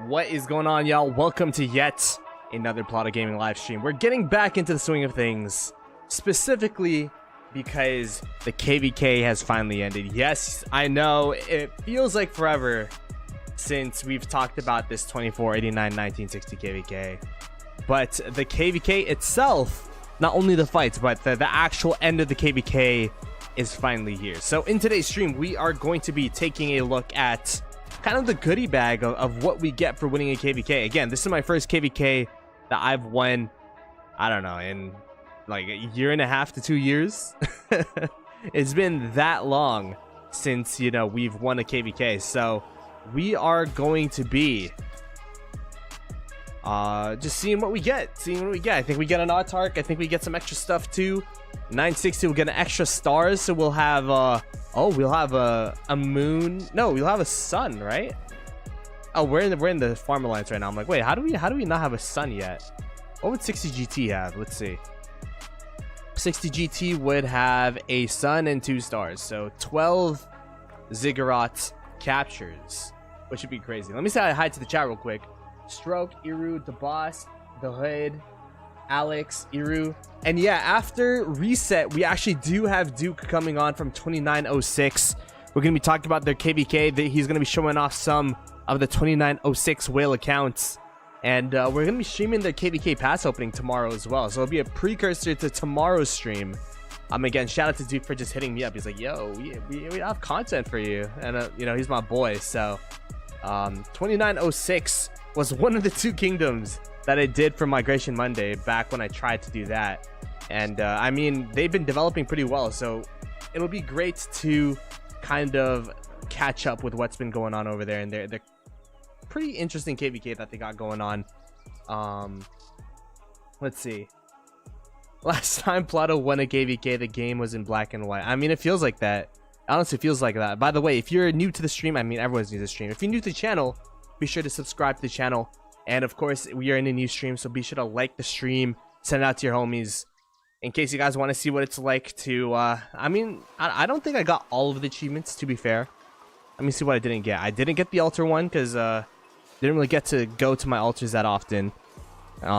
What is going on, y'all? Welcome to yet another Ploto Gaming live stream. We're getting back into the swing of things, specifically because the KVK has finally ended. Yes, I know it feels like forever since we've talked about this 2489-1960 KVK, but the KVK itself, not only the fights, but the actual end of the KVK is finally here. So in today's stream, we are going to be taking a look at kind of the goodie bag of what we get for winning a KVK. Again, this is my first KVK that I've won, I don't know, in like a year and a half to 2 years. It's been that long since, you know, we've won a KVK. So we are going to be just seeing what we get. I think we get an Autark. I think we get some extra stuff too. 960 will get an extra stars, so we'll have we'll have a moon. No, we'll have a sun, right? Oh, we're in the farm alliance right now. I'm like, wait, how do we not have a sun yet? What would 60 GT have? Let's see. 60 GT would have a sun and 2 stars, so 12 Ziggurat captures, which would be crazy. Let me say hi to the chat real quick. Stroke, Iru, the boss, the hood, Alex, Iru, and yeah, after reset we actually do have Duke coming on from 2906. We're gonna be talking about their KVK. That he's gonna be showing off some of the 2906 whale accounts, and we're gonna be streaming their KVK pass opening tomorrow as well, so it'll be a precursor to tomorrow's stream. Again, shout out to Duke for just hitting me up. He's like, yo, we have content for you, and you know, he's my boy. So 2906 was one of the 2 kingdoms that I did for Migration Monday back when I tried to do that, and I mean, they've been developing pretty well, so it'll be great to kind of catch up with what's been going on over there, and they're pretty interesting KVK that they got going on. Let's see. Last time Ploto won a KVK, the game was in black and white. I mean, it feels like that. Honestly, it feels like that. By the way, if you're new to the stream, I mean, everyone's new to the stream. If you're new to the channel, be sure to subscribe to the channel. And of course, we are in a new stream, so be sure to like the stream, send it out to your homies, in case you guys want to see what it's like to, I mean, I don't think I got all of the achievements, to be fair. Let me see what I didn't get. I didn't get the altar one, because, didn't really get to go to my altars that often. That's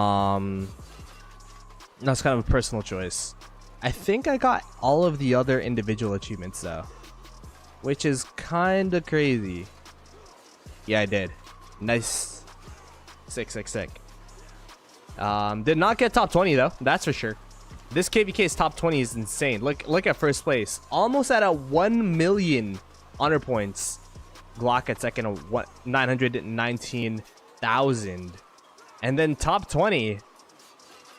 kind of a personal choice. I think I got all of the other individual achievements, though, which is kind of crazy. Yeah, I did. Nice. Sick. Did not get top 20 though, that's for sure. This KVK's top 20 is insane. Look at first place, almost at a 1 million honor points. Glock at second, 919,000, and then top 20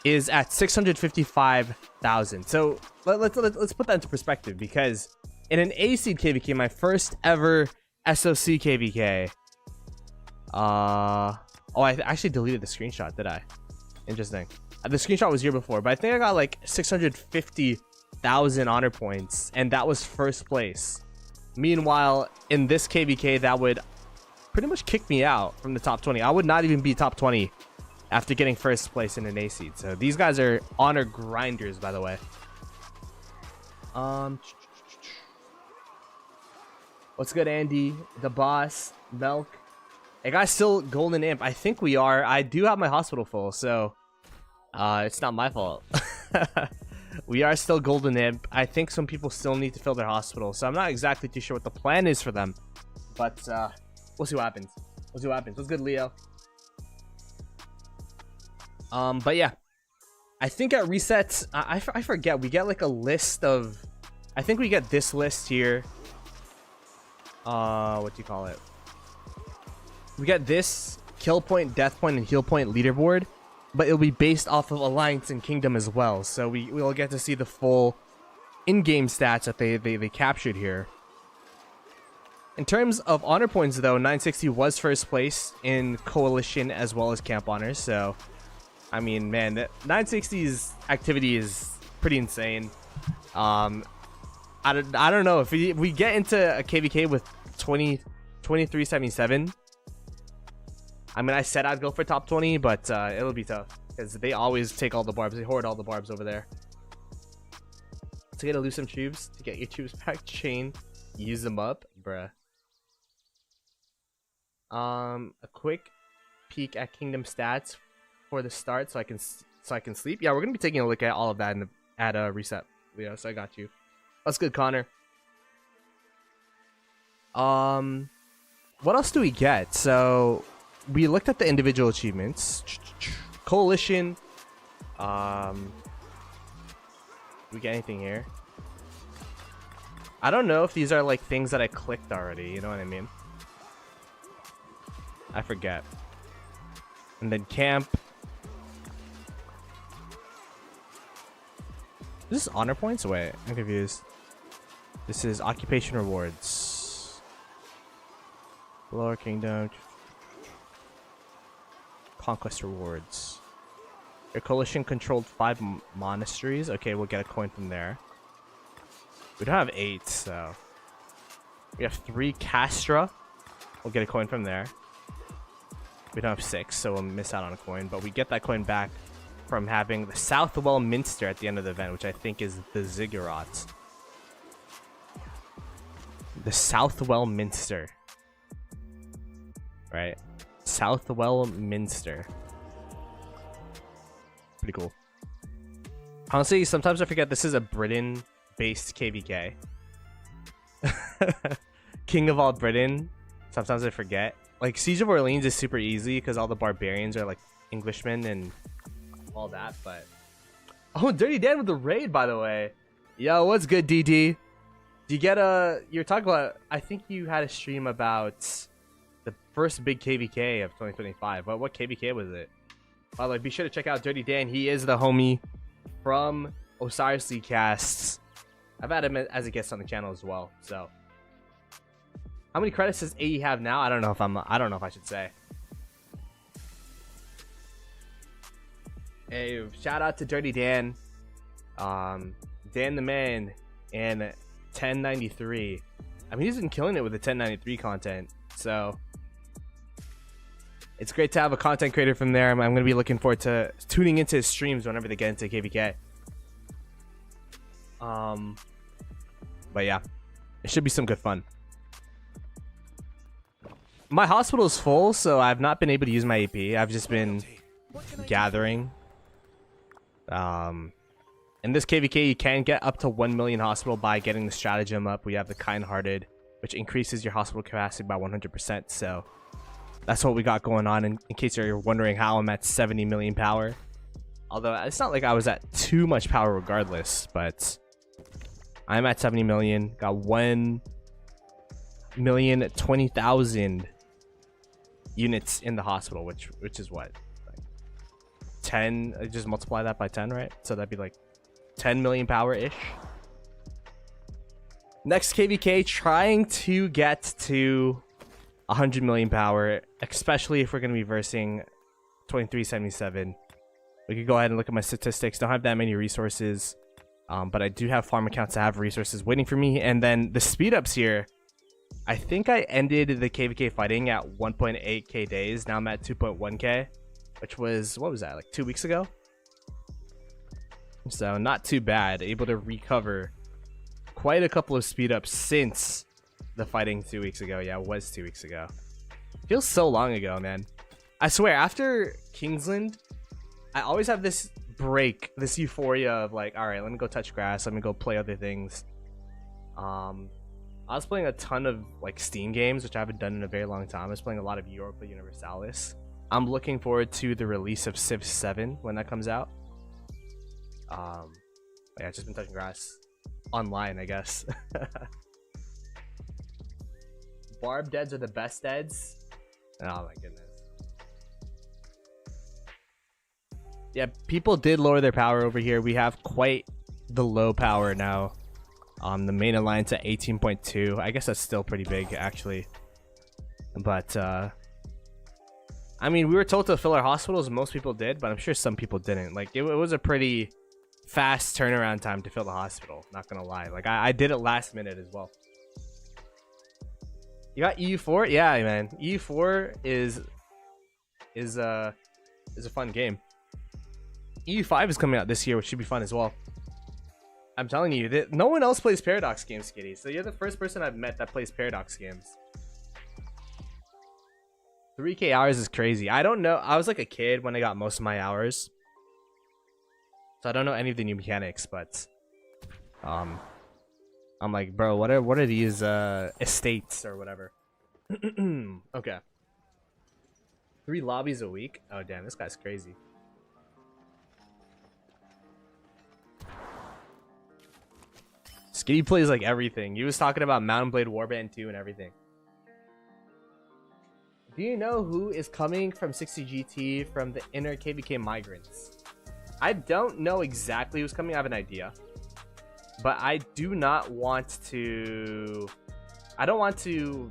is at 655,000. So let's put that into perspective, because in an A seed KVK, my first ever SOC KVK, oh, I actually deleted the screenshot, did I? Interesting. The screenshot was here before, but I think I got like 650,000 honor points, and that was first place. Meanwhile, in this KVK, that would pretty much kick me out from the top 20. I would not even be top 20 after getting first place in an A seed. So these guys are honor grinders, by the way. What's good, Andy? The boss, Milk. Hey guys, still golden imp. I think we are. I do have my hospital full, so it's not my fault. We are still golden imp. I think some people still need to fill their hospital, so I'm not exactly too sure what the plan is for them, but we'll see what happens. What's good, Leo? But yeah, I think at resets, I forget, we get like a list of, I think we get this list here. What do you call it? We get this kill point, death point, and heal point leaderboard, but it'll be based off of Alliance and Kingdom as well. So we'll get to see the full in-game stats that they captured here. In terms of honor points, though, 960 was first place in Coalition as well as Camp Honors. So, I mean, man, 960's activity is pretty insane. I don't know if we get into a KVK with 2377. I mean, I said I'd go for top 20, but it'll be tough because they always take all the barbs. They hoard all the barbs over there. To get to lose some tubes, to get your tubes back, chain, use them up, bruh. A quick peek at kingdom stats for the start so I can sleep. Yeah, we're gonna be taking a look at all of that in the at reset, Leo. So I got you. That's good, Connor. What else do we get? So we looked at the individual achievements. Coalition. We get anything here? I don't know if these are like things that I clicked already. You know what I mean? I forget. And then camp. Is this honor points? Wait, I'm confused. This is occupation rewards. Lower kingdom. Conquest rewards. Your coalition controlled 5 monasteries. Okay, we'll get a coin from there. We don't have 8, so we have 3 castra. We'll get a coin from there. We don't have 6, so we'll miss out on a coin, but we get that coin back from having the Southwell Minster at the end of the event, which I think is the Ziggurat. The Southwell Minster. Right? Southwell Minster. Pretty cool. Honestly, sometimes I forget this is a Britain-based KVK. King of all Britain. Sometimes I forget. Like, Siege of Orleans is super easy because all the barbarians are like Englishmen and all that, but... Oh, Dirty Dan with the raid, by the way. Yo, what's good, DD? Do you get a... You're talking about... I think you had a stream about the first big KVK of 2025. What KVK was it? Like, be sure to check out Dirty Dan. He is the homie from Osiris League Casts. I've had him as a guest on the channel as well, so... How many credits does AE have now? I don't know if I should say. Hey, shout out to Dirty Dan. Dan the Man and 1093. I mean, he's been killing it with the 1093 content, so it's great to have a content creator from there. I'm going to be looking forward to tuning into his streams whenever they get into KVK. But yeah, it should be some good fun. My hospital is full, so I've not been able to use my AP. I've just been gathering. In this KVK, you can get up to 1 million hospital by getting the stratagem up. We have the Kind-Hearted, which increases your hospital capacity by 100%. So that's what we got going on. In case you're wondering how I'm at 70 million power. Although it's not like I was at too much power regardless, but I'm at 70 million. Got 1,020,000 units in the hospital, which is what, like 10. I just multiply that by 10, right? So that'd be like 10 million power ish. Next KVK, trying to get to 100 million power, especially if we're going to be versing 2377. We could go ahead and look at my statistics. Don't have that many resources, but I do have farm accounts that have resources waiting for me. And then the speed ups here, I think I ended the KVK fighting at 1.8k days. Now I'm at 2.1k, which was, what was that, like 2 weeks ago? So not too bad. Able to recover quite a couple of speed ups since the fighting 2 weeks ago. Yeah, it was 2 weeks ago. Feels so long ago, man. I swear, after Kingsland, I always have this break, this euphoria of like, all right, let me go touch grass. Let me go play other things. I was playing a ton of like Steam games, which I haven't done in a very long time. I was playing a lot of Europa Universalis. I'm looking forward to the release of Civ 7 when that comes out. Yeah, I've just been touching grass online, I guess. Barb deads are the best deads. Oh my goodness. Yeah, people did lower their power over here. We have quite the low power now. The main alliance at 18.2. I guess that's still pretty big, actually. But, I mean, we were told to fill our hospitals. Most people did, but I'm sure some people didn't. Like, it was a pretty fast turnaround time to fill the hospital. Not gonna lie. Like, I did it last minute as well. You got EU4? Yeah, man. EU4 is a fun game. EU5 is coming out this year, which should be fun as well. I'm telling you, that no one else plays Paradox games, Skitty. So you're the first person I've met that plays Paradox games. 3K hours is crazy. I don't know. I was like a kid when I got most of my hours. So I don't know any of the new mechanics, but I'm like, bro, what are these estates or whatever? Okay. 3 lobbies a week? Oh damn, this guy's crazy. Skitty plays like everything. He was talking about Mountain Blade Warband 2 and everything. Do you know who is coming from 60 GT from the inner KVK migrants? I don't know exactly who's coming. I have an idea. But I do not want to... I don't want to...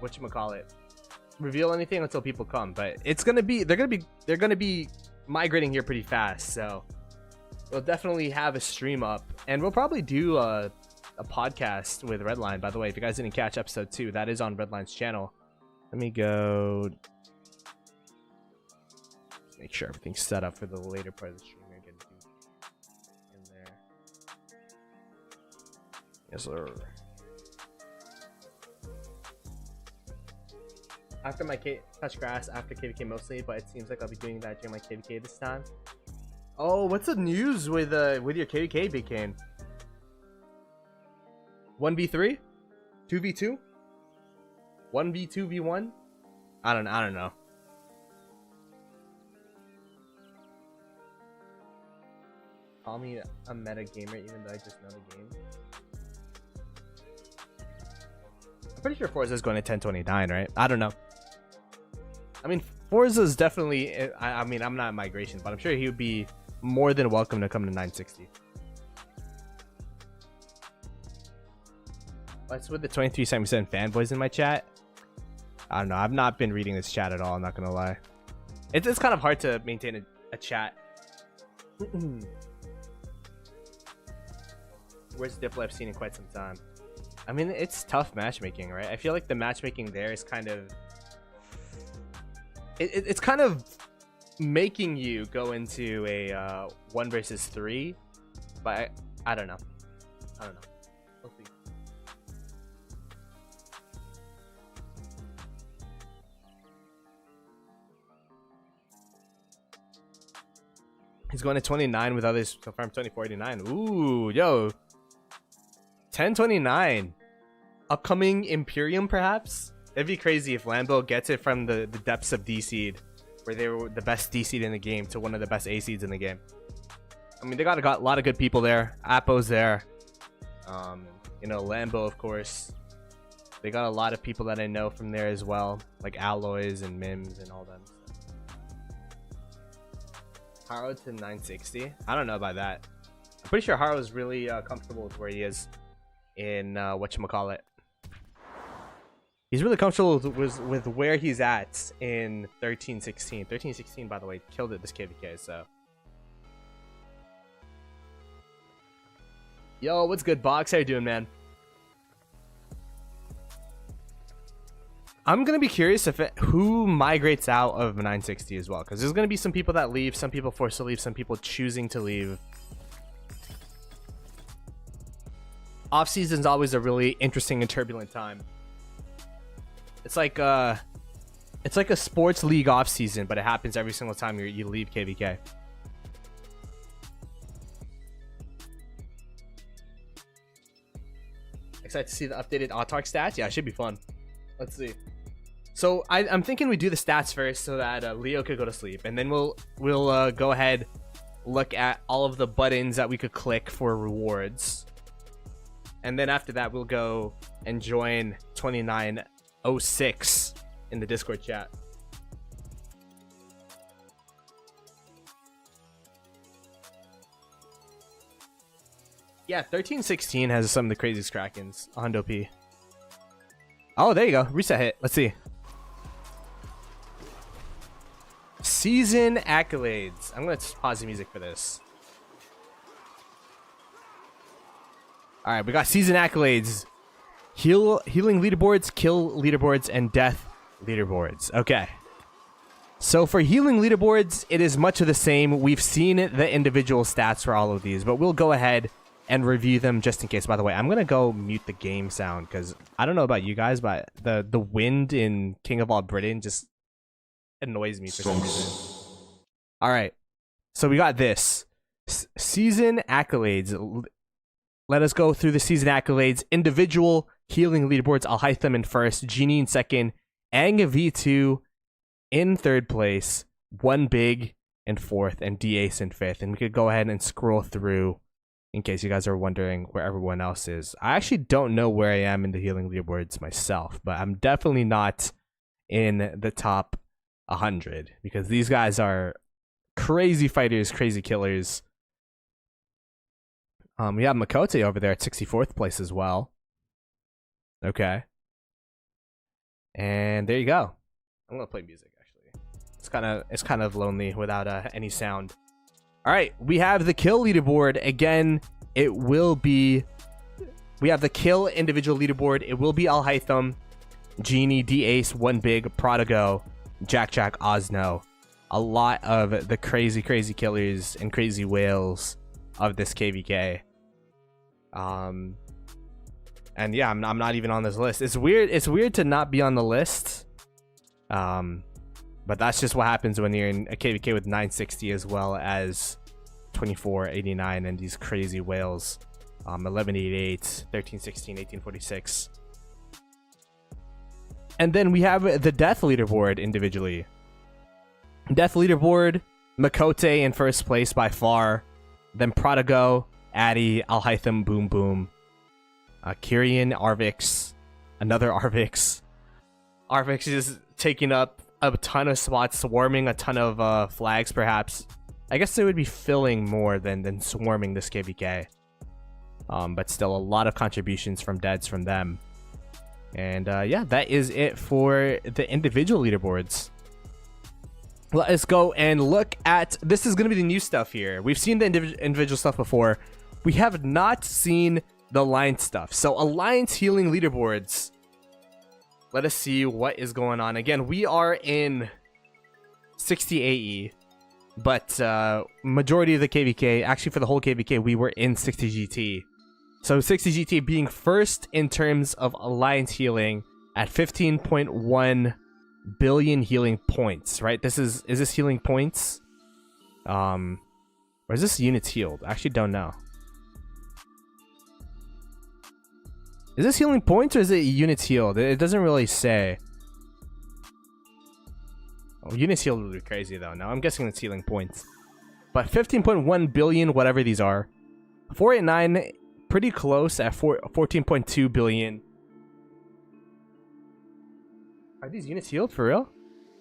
whatchamacallit? Reveal anything until people come. But it's gonna be... They're gonna be migrating here pretty fast. So we'll definitely have a stream up. And we'll probably do a podcast with Redline. By the way, if you guys didn't catch episode 2, that is on Redline's channel. Let me go make sure everything's set up for the later part of the stream. We're gonna do in there. Yes, sir. After my touch grass, after KVK mostly, but it seems like I'll be doing that during my KVK this time. Oh, what's the news with your KVK, Big Kane? 1v3? 2v2? 1v2v1? I don't know. Call me a meta gamer even though I just know the game. I'm pretty sure Forza's going to 1029, right? I don't know. I mean, Forza's definitely... I mean, I'm not in migration, but I'm sure he would be more than welcome to come to 960. What's with the 2377 fanboys in my chat? I don't know. I've not been reading this chat at all. I'm not gonna lie. It's kind of hard to maintain a chat. Worst Diplo I've seen in quite some time. I mean, it's tough matchmaking, right? I feel like the matchmaking there is kind of... It's kind of making you go into a 1 versus 3. But I don't know. I don't know. We'll see. He's going to 29 with others confirmed 2049. Ooh, yo. 1029. Upcoming Imperium, perhaps? It'd be crazy if Lambo gets it from the depths of D-Seed, where they were the best D-Seed in the game, to one of the best A-Seeds in the game. I mean, they got a lot of good people there. Appo's there. You know, Lambo, of course. They got a lot of people that I know from there as well, like Alloys and Mims and all them. Haro to 960. I don't know about that. I'm pretty sure Haro is really comfortable with where he is in whatchamacallit. He's really comfortable with where he's at in 1316. 1316, by the way, killed it this KVK, so. Yo, what's good, Box? How you doing, man? I'm gonna be curious who migrates out of 960 as well, because there's gonna be some people that leave, some people forced to leave, some people choosing to leave. Off season's always a really interesting and turbulent time. It's like a sports league off season, but it happens every single time you leave KVK. Excited to see the updated Autark stats. Yeah, it should be fun. Let's see. So I'm thinking we do the stats first so that Leo could go to sleep, and then we'll go ahead, look at all of the buttons that we could click for rewards, and then after that we'll go and join 2906 in the Discord chat. Yeah, 1316 has some of the craziest Krakens. Hondo P. Oh, there you go. Reset hit. Let's see. Season accolades. I'm going to pause the music for this. All right, we got season accolades. Healing leaderboards, kill leaderboards, and death leaderboards. Okay. So for healing leaderboards, it is much of the same. We've seen the individual stats for all of these, but we'll go ahead and review them just in case. By the way, I'm gonna go mute the game sound because I don't know about you guys, but the wind in King of All Britain just annoys me for some reason. All right, so we got this season accolades. Let us go through the season accolades. Individual healing leaderboards. I'll hide them in first. Genie in second. Ang V2 in third place. One Big in fourth, and D-Ace in fifth. And we could go ahead and scroll through in case you guys are wondering where everyone else is. I actually don't know where I am in the healing leaderboards myself, but I'm definitely not in the top 100 because these guys are crazy fighters, crazy killers. We have Makote over there at 64th place as well. Okay. And there you go. I'm gonna play music actually. It's kind of lonely without any sound. All right, we have the kill leaderboard again. It will be. We have the kill individual leaderboard. It will be Al Haytham, Genie, D-Ace, One Big, Prodigo, Jack, Osno. A lot of the crazy killers and crazy whales of this KVK. And yeah, I'm not even on this list. It's weird to not be on the list. But that's just what happens when you're in a KVK with 960 as well as 2489 and these crazy whales. 1188, 1316, 1846. And then we have the death leaderboard individually. Death leaderboard, Makote in first place by far. Then Prodigo, Addy, Al Haytham, Boom Boom. Kyrian, Arvix, another Arvix. Arvix is taking up a ton of spots, swarming a ton of flags perhaps. I guess they would be filling more than swarming this KVK. But still a lot of contributions from deads from them. And yeah, that is it for the individual leaderboards. Let us go and look at, this is going to be the new stuff here. We've seen the individual stuff before. We have not seen the alliance stuff. So alliance healing leaderboards. Let us see what is going on. Again, we are in 60 AE, but majority of the KVK, actually for the whole KVK, we were in 60 GT. So 60 GT being first in terms of alliance healing at 15.1 billion healing points, right? Is this healing points? Or is this units healed? I actually don't know. Is this healing points or is it units healed? It doesn't really say. Oh, units healed would be crazy though. No, I'm guessing it's healing points. But 15.1 billion, whatever these are. 489, pretty close at 14.2 billion. Are these units healed for real?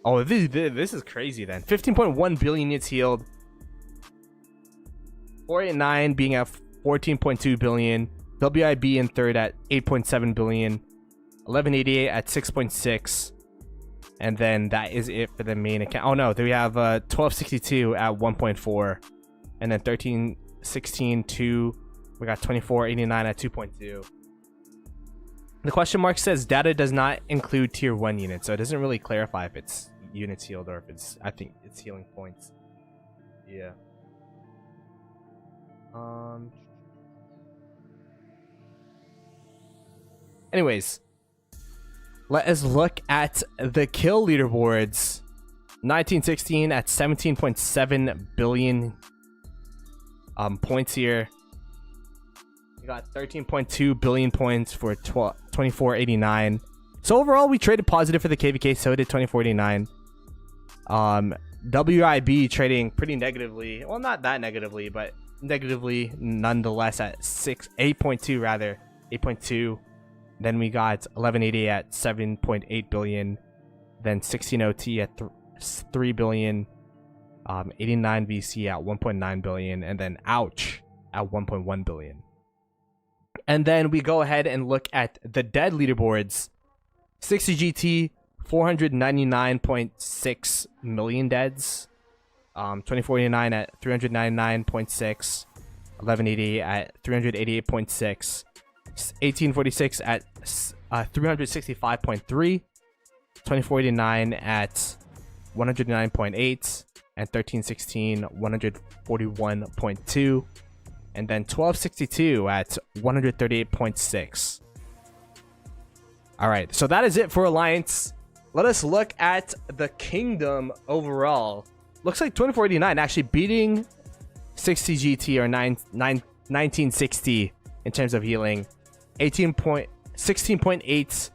Oh, this is crazy then. 15.1 billion units healed. 489 being at 14.2 billion. WIB in third at 8.7 billion. 1188 at 6.6. And then that is it for the main account. Oh no, then we have 1262 at 1.4. And then 1316 2. We got 2489 at 2.2. The question mark says data does not include tier 1 units, so it doesn't really clarify if it's units healed or if it's, I think it's healing points. Yeah. Anyways, let us look at the kill leaderboards. 1916 at 17.7 billion points here. We got 13.2 billion points for 2489. So overall, we traded positive for the KVK. So did 2489. WIB trading pretty negatively. Well, not that negatively, but negatively nonetheless at 8.2 rather. 8.2. Then we got 1180 at 7.8 billion. Then 16OT at 3 billion. 89 VC at 1.9 billion. And then Ouch at 1.1 billion. And then we go ahead and look at the dead leaderboards. 60 GT, 499.6 million deads. 2049 at 399.6. 1180 at 388.6. 1846 at 365.3. 2489 at 109.8. And 1316 141.2. And then 1262 at 138.6. All right, so that is it for Alliance. let us look at the kingdom overall. Looks like 2489 actually beating 60 GT or 1960 in terms of healing. 16.8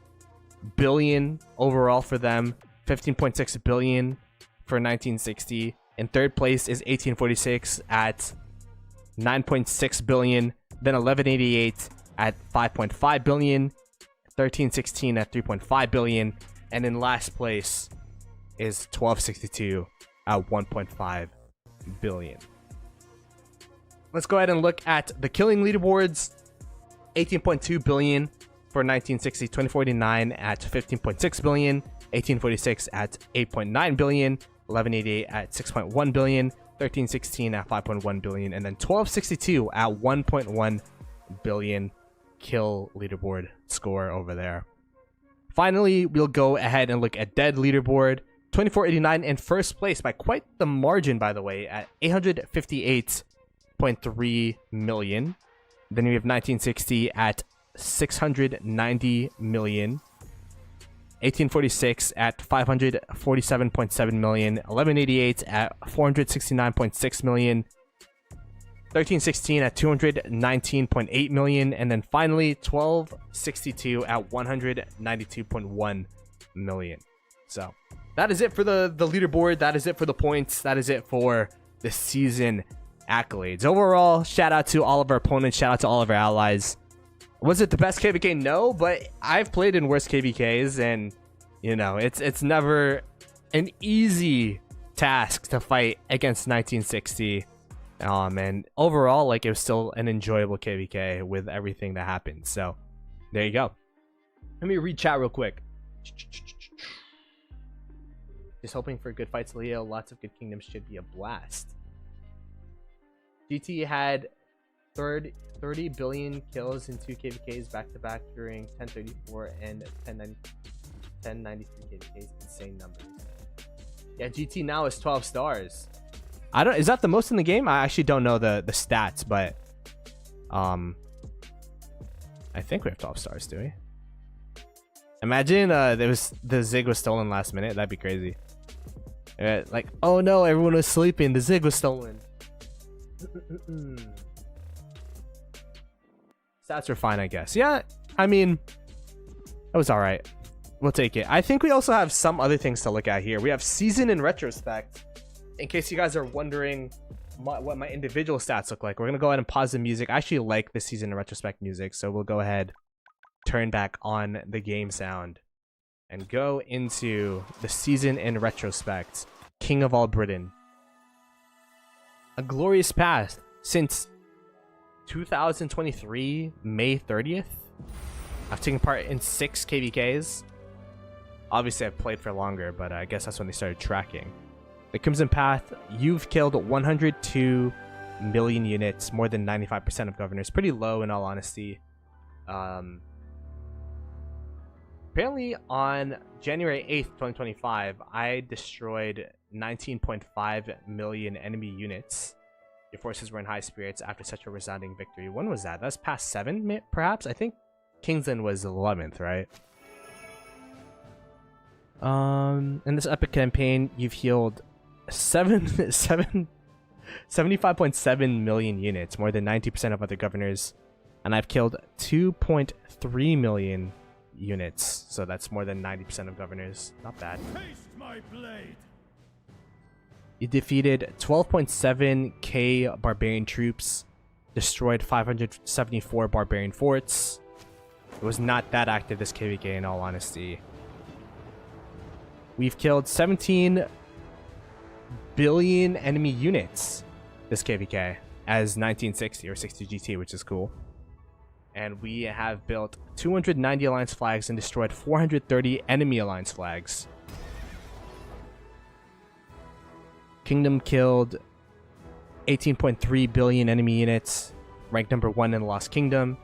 billion overall for them. 15.6 billion for 1960. In third place is 1846 at 9.6 billion. Then 1188 at 5.5 billion. 1316 at 3.5 billion. And in last place is 1262 at 1.5 billion. Let's go ahead and look at the killing leaderboards. 18.2 billion for 1960, 2049 at 15.6 billion, 1846 at 8.9 billion, 1188 at 6.1 billion, 1316 at 5.1 billion, and then 1262 at 1.1 billion kill leaderboard score over there. Finally, we'll go ahead and look at dead leaderboard. 2489 in first place by quite the margin, by the way, at 858.3 million. Then we have 1960 at 690 million. 1846 at 547.7 million. 1188 at 469.6 million. 1316 at 219.8 million. And then finally 1262 at 192.1 million. So that is it for the leaderboard. That is it for the points. That is it for the season accolades. Overall, shout out to all of our opponents. Shout out to all of our allies. Was it the best KVK? No, but I've played in worse KVKs, and you know, it's never an easy task to fight against 1960. And overall, like, it was still an enjoyable KVK with everything that happened. So there you go. Let me read chat real quick. Just hoping for good fights, Leo. Lots of good kingdoms should be a blast. GT had 30 billion kills in 2 KVKs back to back during 1034 and 1093 KVKs. Insane numbers. Yeah, GT now is 12 stars. Is that the most in the game? I actually don't know the stats, but I think we have 12 stars, do we? Imagine the Zig was stolen last minute. That'd be crazy. Like, oh no, everyone was sleeping. The Zig was stolen. Stats are fine, I guess. Yeah, I mean, it was all right. We'll take it. I think we also have some other things to look at here. We have season in retrospect. In case you guys are wondering what my individual stats look like, we're gonna go ahead and pause the music. I actually like the season in retrospect music, so we'll go ahead, turn back on the game sound, and go into the season in retrospect. King of all Britain. A glorious path since 2023 May 30th. I've taken part in 6 KVKs. Obviously I've played for longer, but I guess that's when they started tracking. The Crimson Path, you've killed 102 million units, more than 95% of governors. Pretty low in all honesty. Apparently on January 8th, 2025, I destroyed 19.5 million enemy units. Your forces were in high spirits after such a resounding victory. When was that? That's past 7, perhaps? I think Kingsland was 11th, right? In this epic campaign, you've healed 75.7 million units, more than 90% of other governors. And I've killed 2.3 million units, so that's more than 90% of governors. Not bad. Taste my blade. You defeated 12.7k barbarian troops, destroyed 574 barbarian forts. It was not that active, this KVK, in all honesty. We've killed 17 billion enemy units this KVK as 1960 or 60 GT, which is cool. And we have built 290 alliance flags and destroyed 430 enemy alliance flags. Kingdom killed 18.3 billion enemy units, ranked number 1 in the Lost Kingdom.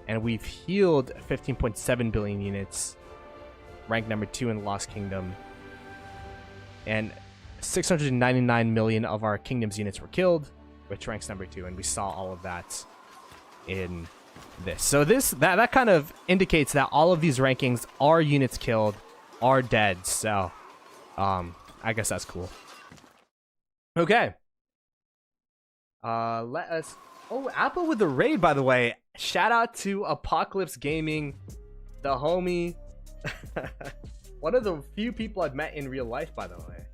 And we've healed 15.7 billion units, ranked number 2 in the Lost Kingdom. And 699 million of our kingdom's units were killed, which ranks number 2, and we saw all of that in this. So that kind of indicates that all of these rankings are units killed. are dead. So, I guess that's cool. Okay. Let us. Oh, Apple with the raid, by the way. Shout out to Apocalypse Gaming, the homie. One of the few people I've met in real life, by the way.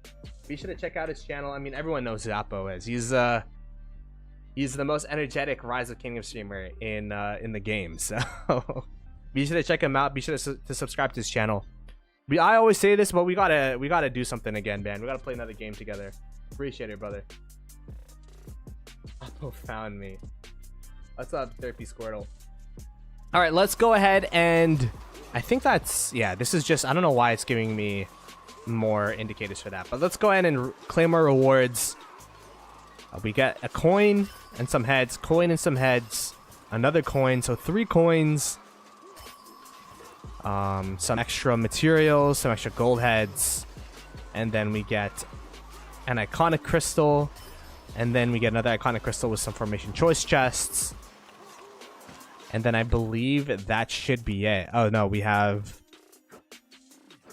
Be sure to check out his channel. I mean, everyone knows who Appo is. He's the most energetic Rise of Kingdom streamer in the game. So be sure to check him out. Be sure to subscribe to his channel. I always say this, but we gotta do something again, man. We gotta play another game together. Appreciate it, brother. Appo found me. What's up, Therapy Squirtle? All right, let's go ahead and I think that's, yeah, this is just, I don't know why it's giving me more indicators for that, but let's go ahead and claim our rewards. We get a coin and some heads, coin and some heads, another coin, so 3 coins, some extra materials, some extra gold heads, and then we get an iconic crystal, and then we get another iconic crystal with some formation choice chests. And then I believe that should be it. Oh no, we have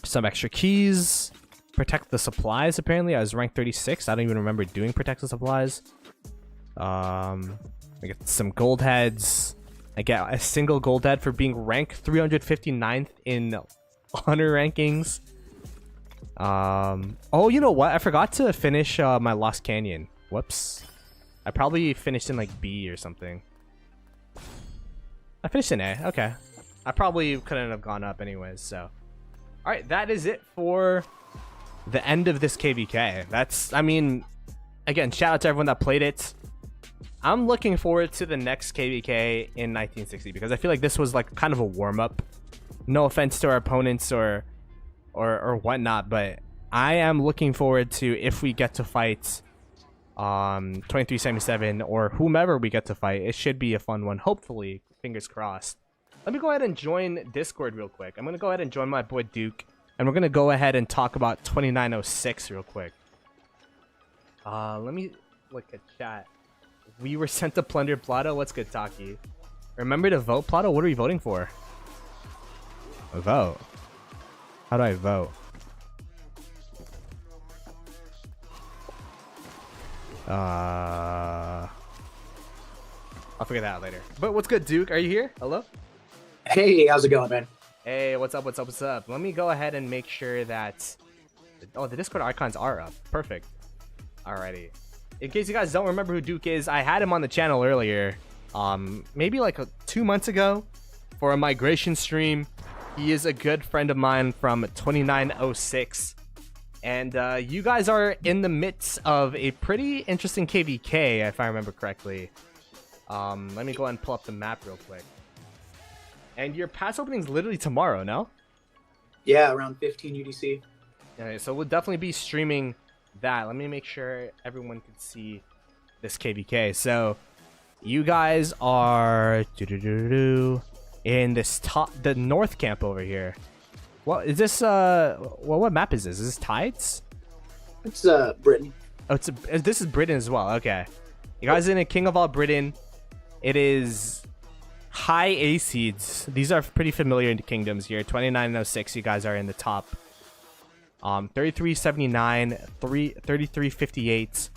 some extra keys. Protect the supplies, apparently. I was ranked 36. I don't even remember doing protect the supplies. I get some gold heads. I get a single gold head for being ranked 359th in honor rankings. Oh, you know what? I forgot to finish my Lost Canyon. Whoops. I probably finished in like B or something. I finished in A. Okay. I probably couldn't have gone up anyways, so. Alright, that is it for the end of this KVK. That's, I mean, again, shout out to everyone that played it. I'm looking forward to the next KVK in 1960 because I feel like this was like kind of a warm-up. No offense to our opponents or whatnot, but I am looking forward to if we get to fight 2377 or whomever we get to fight. It should be a fun one, hopefully. Fingers crossed. Let me go ahead and join Discord real quick. I'm going to go ahead and join my boy Duke. And we're going to go ahead and talk about 2906 real quick. Let me look at chat. We were sent to plunder Ploto. What's good, Taki? Remember to vote, Ploto? What are we voting for? A vote. How do I vote? I'll figure that out later. But what's good, Duke? Are you here? Hello? Hey, how's it going, man? Hey, what's up, what's up, what's up? Let me go ahead and make sure that... Oh, the Discord icons are up. Perfect. Alrighty. In case you guys don't remember who Duke is, I had him on the channel earlier. Maybe like 2 months ago for a migration stream. He is a good friend of mine from 2906. And you guys are in the midst of a pretty interesting KVK, if I remember correctly. Let me go ahead and pull up the map real quick. And your pass opening is literally tomorrow, no? Yeah, around 15 UTC. Okay, so we'll definitely be streaming that. Let me make sure everyone can see this KVK. So you guys are in this the north camp over here. What is this? What map is this? Is this Tides? It's Britain. Oh, this is Britain as well. Okay, you guys are in a King of all Britain. It is high A seeds. These are pretty familiar kingdoms here. 2906. You guys are in the top. 3379, 3358.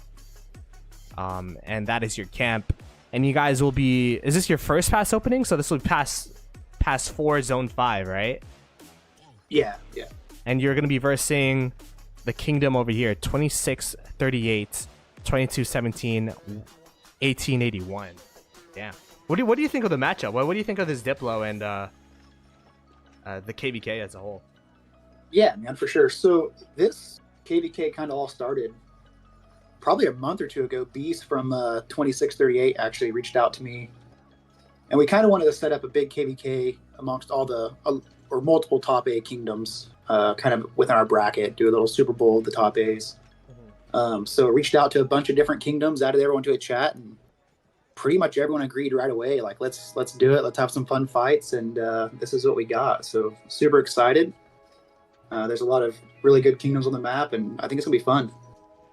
And that is your camp. And you guys will be. Is this your first pass opening? So this will be pass 4, zone 5, right? Yeah. And you're gonna be versing the kingdom over here. 2638, 2217, 1881. Damn. What do you think of the matchup? What do you think of this Diplo and the KVK as a whole? Yeah, man, for sure. So this KVK kind of all started probably a month or two ago. Beast from 2638 actually reached out to me, and we kind of wanted to set up a big KVK amongst all the or multiple top A kingdoms, kind of within our bracket. Do a little Super Bowl of the top A's. So reached out to a bunch of different kingdoms, added everyone to a chat, and pretty much everyone agreed right away. Like, let's do it. Let's have some fun fights, and this is what we got. So super excited. There's a lot of really good kingdoms on the map, and I think it's gonna be fun.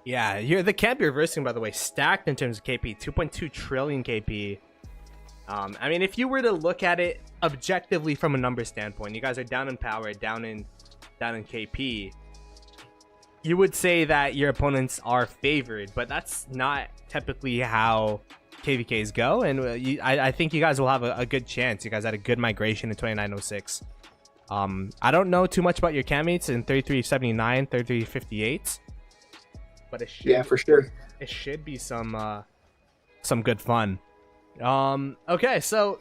Yeah, the camp you're versing, by the way, stacked in terms of KP, 2.2 trillion KP. I mean, if you were to look at it objectively from a number standpoint, you guys are down in power, down in down in KP, you would say that your opponents are favored, but that's not typically how KVKs go. And I think you guys will have a good chance. You guys had a good migration in 2906. I don't know too much about your camp in 3379, 3358, but it should, Yeah, for sure. it should be some good fun. Okay, so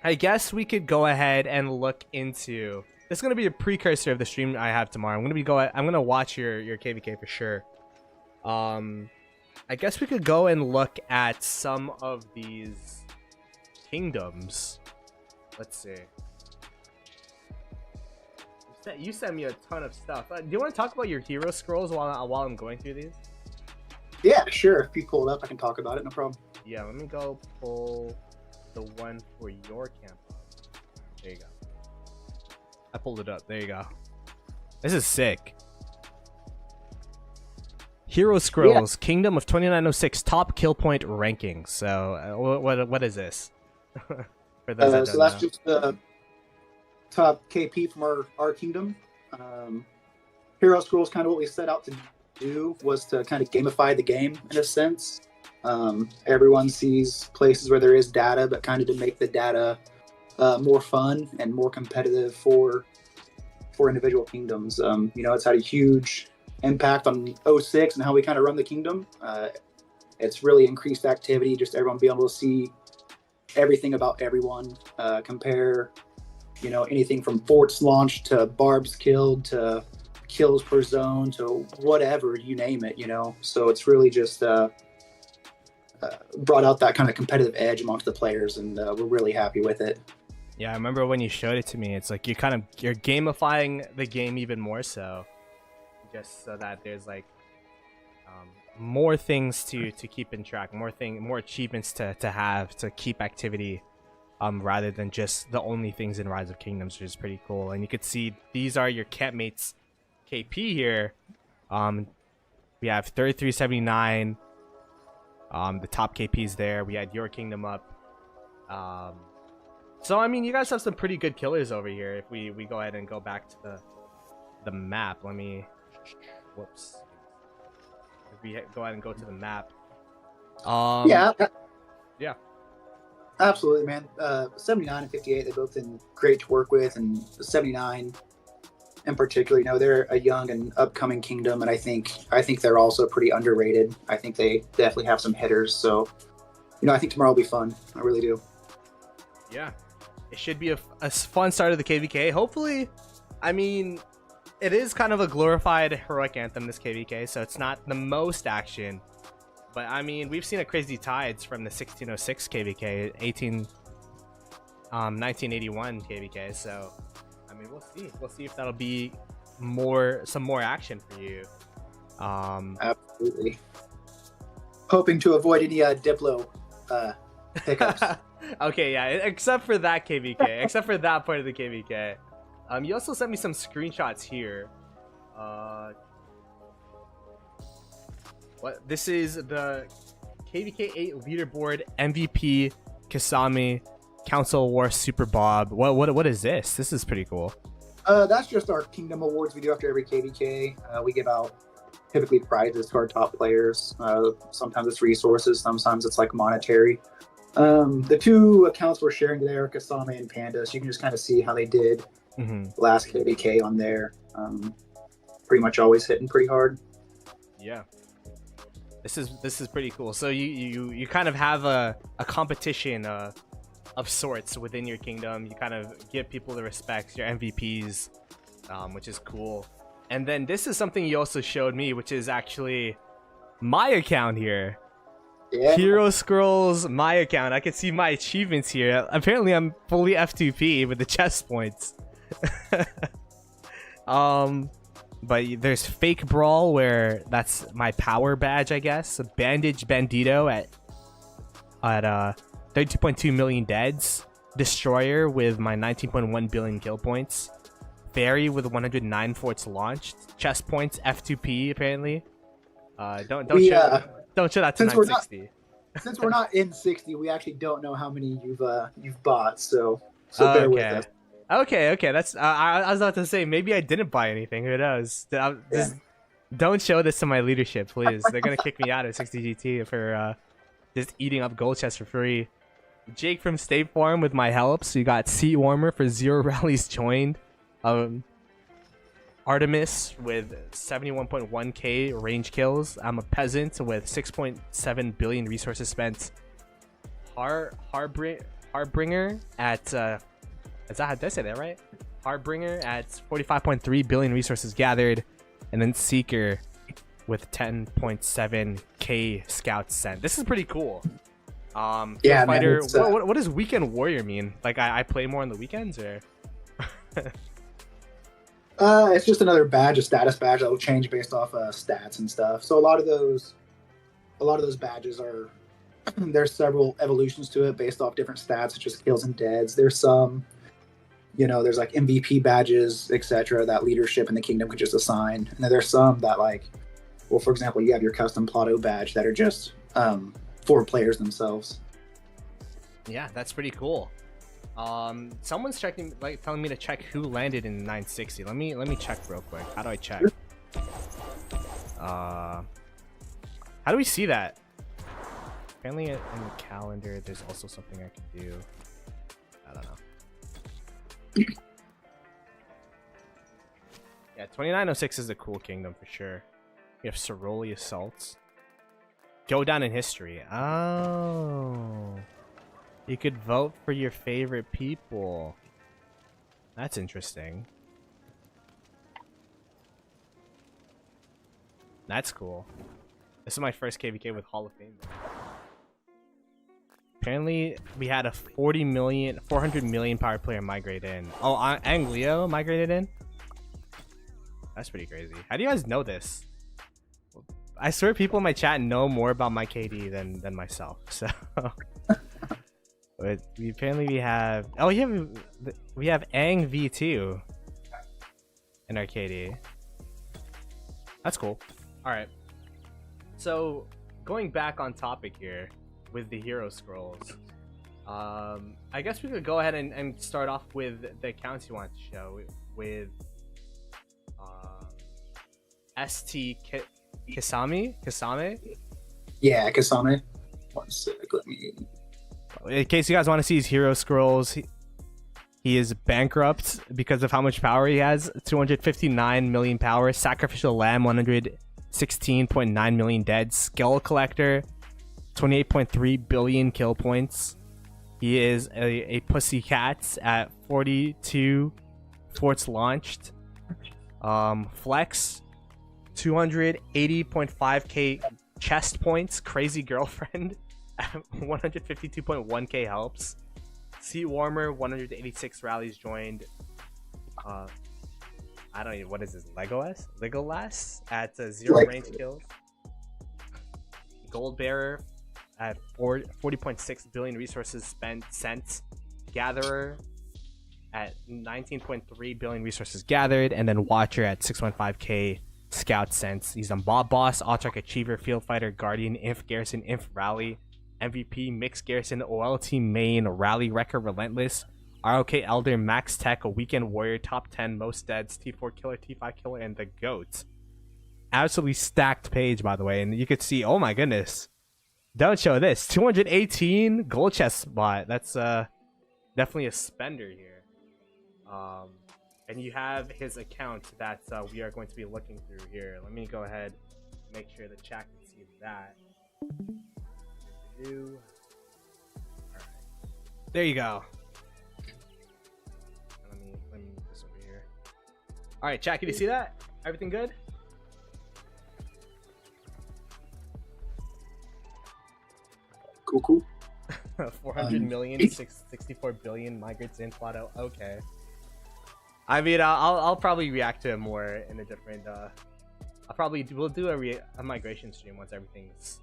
I guess we could go ahead and look into. This is gonna be a precursor of the stream I have tomorrow. I'm gonna watch your KVK for sure. I guess we could go and look at some of these kingdoms. Let's see. You sent me a ton of stuff. Do you want to talk about your hero scrolls while I'm going through these? Yeah, sure. If you pull it up, I can talk about it. No problem. Yeah, let me go pull the one for your camp. There you go. I pulled it up. There you go. This is sick. Hero scrolls, yeah. Kingdom of 2906 top kill point ranking. So what is this? For those that so that's just the top KP from our kingdom. Hero scrolls, kind of what we set out to do was to kind of gamify the game in a sense. Everyone sees places where there is data, but kind of to make the data more fun and more competitive for individual kingdoms. It's had a huge impact on 06 and how we kind of run the kingdom. It's really increased activity, just everyone being able to see everything about everyone, compare anything from forts launched to barbs killed to kills per zone to whatever, you name it, so it's really just brought out that kind of competitive edge amongst the players, and we're really happy with it. Yeah, I remember when you showed it to me, it's like you're gamifying the game even more so, just so that there's like more things to keep in track, more achievements to have to keep activity, rather than just the only things in Rise of Kingdoms, which is pretty cool. And you could see these are your campmates KP here. We have 3379, the top KPs there. We had your kingdom up. So I mean, you guys have some pretty good killers over here. If we go ahead and go back to the map, let me. Whoops. If we go ahead and go to the map. Yeah. Absolutely, man. 79 and 58, they've both been great to work with, and 79 in particular, they're a young and upcoming kingdom, and I think they're also pretty underrated. I think they definitely have some hitters, so I think tomorrow will be fun. I really do. Yeah, it should be a fun start of the KVK. Hopefully, I mean, it is kind of a glorified heroic anthem, this KVK, so it's not the most action. But I mean, we've seen a crazy tides from the 1606 KVK, 1981 KVK. So, I mean, we'll see if that'll be some more action for you. Absolutely. Hoping to avoid any Diplo hiccups. Okay, yeah, except for that KVK, except for that part of the KVK. You also sent me some screenshots here. What? This is the KVK 8 leaderboard MVP Kasami Council War Super Bob. What is this? This is pretty cool. That's just our kingdom awards we do after every KVK. We give out typically prizes to our top players. Sometimes it's resources, sometimes it's like monetary. The two accounts we're sharing today are Kasame and Panda, so you can just kind of see how they did last KVK on there. Pretty much always hitting pretty hard. Yeah. This is pretty cool. So you kind of have a competition of sorts within your kingdom. You kind of give people the respect, your MVPs, which is cool. And then this is something you also showed me, which is actually my account here. Yeah. Hero Scrolls, my account. I can see my achievements here. Apparently I'm fully F2P with the chest points. But there's Fake Brawl, where that's my power badge, I guess. Bandage Bandito at 32.2 million deads. Destroyer with my 19.1 billion kill points. Fairy with 109 forts launched. Chest points F2P apparently. Don't show that to 960. Since we're not in 60, we actually don't know how many you've bought. So bear with us. Okay. That's I was about to say maybe I didn't buy anything. Who knows? Don't show this to my leadership, please. They're gonna kick me out of 60 GT for just eating up gold chests for free. Jake from State Farm with my helps. You got Seat Warmer for 0 rallies joined. Artemis with 71.1k range kills. I'm a peasant with 6.7 billion resources spent. Harbringer at is that how did I say that right? Harbringer at 45.3 billion resources gathered, and then Seeker with 10.7k scouts sent. This is pretty cool. Yeah, fighter. Man, what does weekend warrior mean? Like I play more on the weekends, or? It's just another badge, a status badge that will change based off stats and stuff. So a lot of those badges are there's several evolutions to it based off different stats, such as kills and deads. There's some, there's like MVP badges, etc. that leadership in the kingdom could just assign, and then there's some that well, for example, you have your custom Ploto badge that are just for players themselves. Yeah, that's pretty cool. Someone's checking, telling me to check who landed in 960. Let me check real quick. How do I check? How do we see that? Apparently in the calendar, there's also something I can do. I don't know. Yeah, 2906 is a cool kingdom for sure. We have Soroli Assaults. Go down in history. Oh. You could vote for your favorite people. That's interesting. That's cool. This is my first KVK with Hall of Fame. Apparently, we had a 400 million power player migrate in. Oh, Anglio migrated in? That's pretty crazy. How do you guys know this? I swear people in my chat know more about my KD than myself, so... But we have we have Ang V2 in our KD. That's cool. All right. So going back on topic here with the hero scrolls, I guess we could go ahead and start off with the accounts you want to show with ST Kisame. Yeah, Kisame. One sec, let me. In case you guys want to see his hero scrolls, he is bankrupt because of how much power he has. 259 million power. Sacrificial Lamb, 116.9 million dead. Skull Collector, 28.3 billion kill points. He is a pussycat at 42 forts launched. Flex, 280.5k chest points. Crazy Girlfriend. 152.1k helps. Seat Warmer, 186 rallies joined. I don't know what is this. Legolas at 0 range kills. Gold Bearer at 40.6 billion resources sent. Gatherer at 19.3 billion resources gathered, and then Watcher at 6.5k scout sent. He's on Bob Boss, Autrac Achiever, Field Fighter, Guardian, Inf Garrison, Inf Rally, MVP, Mixed Garrison, OLT Main, Rally Wrecker, Relentless, ROK Elder, Max Tech, a Weekend Warrior, Top 10, Most Deads, T4 Killer, T5 Killer, and the GOAT. Absolutely stacked page, by the way, and you could see, oh my goodness, don't show this, 218 gold chest spot. That's definitely a spender here. And you have his account that we are going to be looking through here. Let me go ahead and make sure the chat can see that. All right. There you go. Let me move this over here. All right, chat, can you see that? Everything good? Cool. 400 million, 64 billion migrants in Ploto. Okay. I mean, I'll probably react to it more in a different. We'll do a migration stream once everything's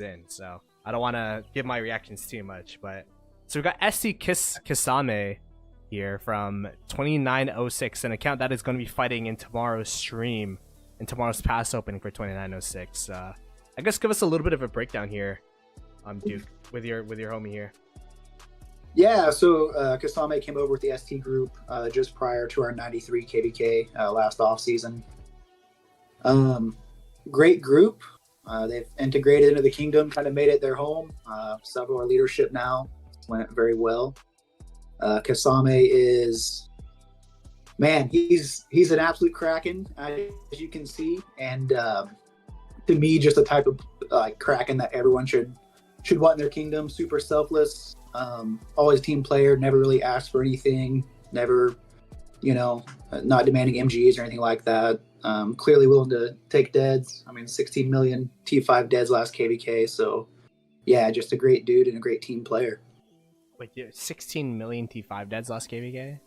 in. So I don't want to give my reactions too much, but so we got SC Kisame here from 2906, an account that is going to be fighting in tomorrow's stream, in tomorrow's pass opening for 2906. I guess give us a little bit of a breakdown here, Duke, with your homie here. Yeah, so Kasame came over with the ST group just prior to our 93 KVK last off season. Great group. They've integrated into the kingdom, kind of made it their home. Several are leadership now. Went very well. Kasame is, man, he's an absolute kraken, as you can see, and to me, just the type of kraken that everyone should want in their kingdom. Super selfless, always team player, never really asked for anything, never, not demanding MGs or anything like that. Clearly willing to take deads. I mean, 16 million T5 deads last KVK. So, yeah, just a great dude and a great team player. Wait, 16 million T5 deads last KVK?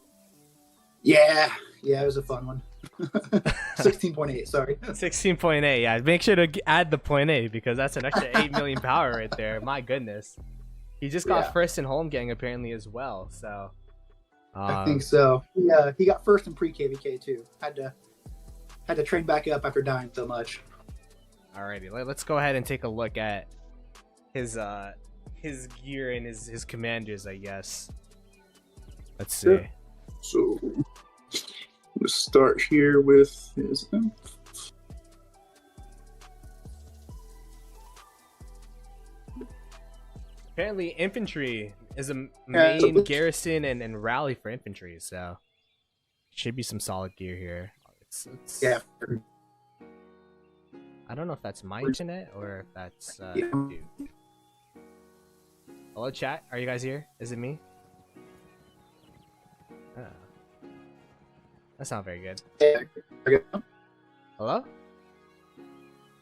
Yeah, it was a fun one. 16.8, sorry. 16.8, yeah. Make sure to add the 0.8 because that's an extra 8 million power right there. My goodness. He just got first in home gang apparently as well, so. I think so. He got first in pre-KVK too. Had to train back up after dying so much. Alrighty, let's go ahead and take a look at his gear and his commanders, I guess. Let's see. Yeah. So let's start here with his. Apparently, infantry is a main garrison and rally for infantry, so should be some solid gear here. Yeah. I don't know if that's my internet or if that's dude. Hello, chat. Are you guys here? Is it me? That's not very good. Hello?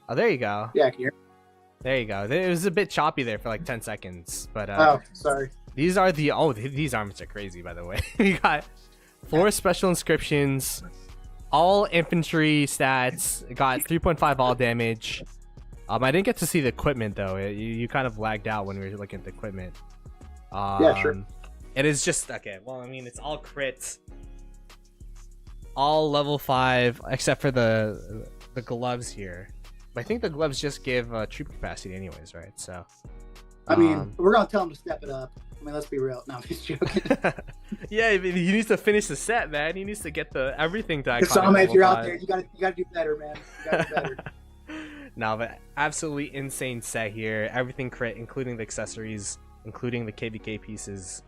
Oh, there you go. Yeah, I can hear. There you go. It was a bit choppy there for like 10 seconds, but oh, sorry. These are these armors are crazy, by the way. We got 4 special inscriptions, all infantry stats. Got 3.5 all damage. I didn't get to see the equipment though. You kind of lagged out when we were looking at the equipment. Yeah, sure. It is just okay. Well, I mean, it's all crits, all level 5, except for the gloves here. But I think the gloves just give troop capacity, anyways, right? So. I mean, we're gonna tell him to step it up. I mean, let's be real. No, I'm just joking. Yeah, he needs to finish the set, man. He needs to get the everything to Kasame, if you're out there, you gotta do better, man. You gotta do better. No, but absolutely insane set here. Everything crit, including the accessories, including the KVK pieces.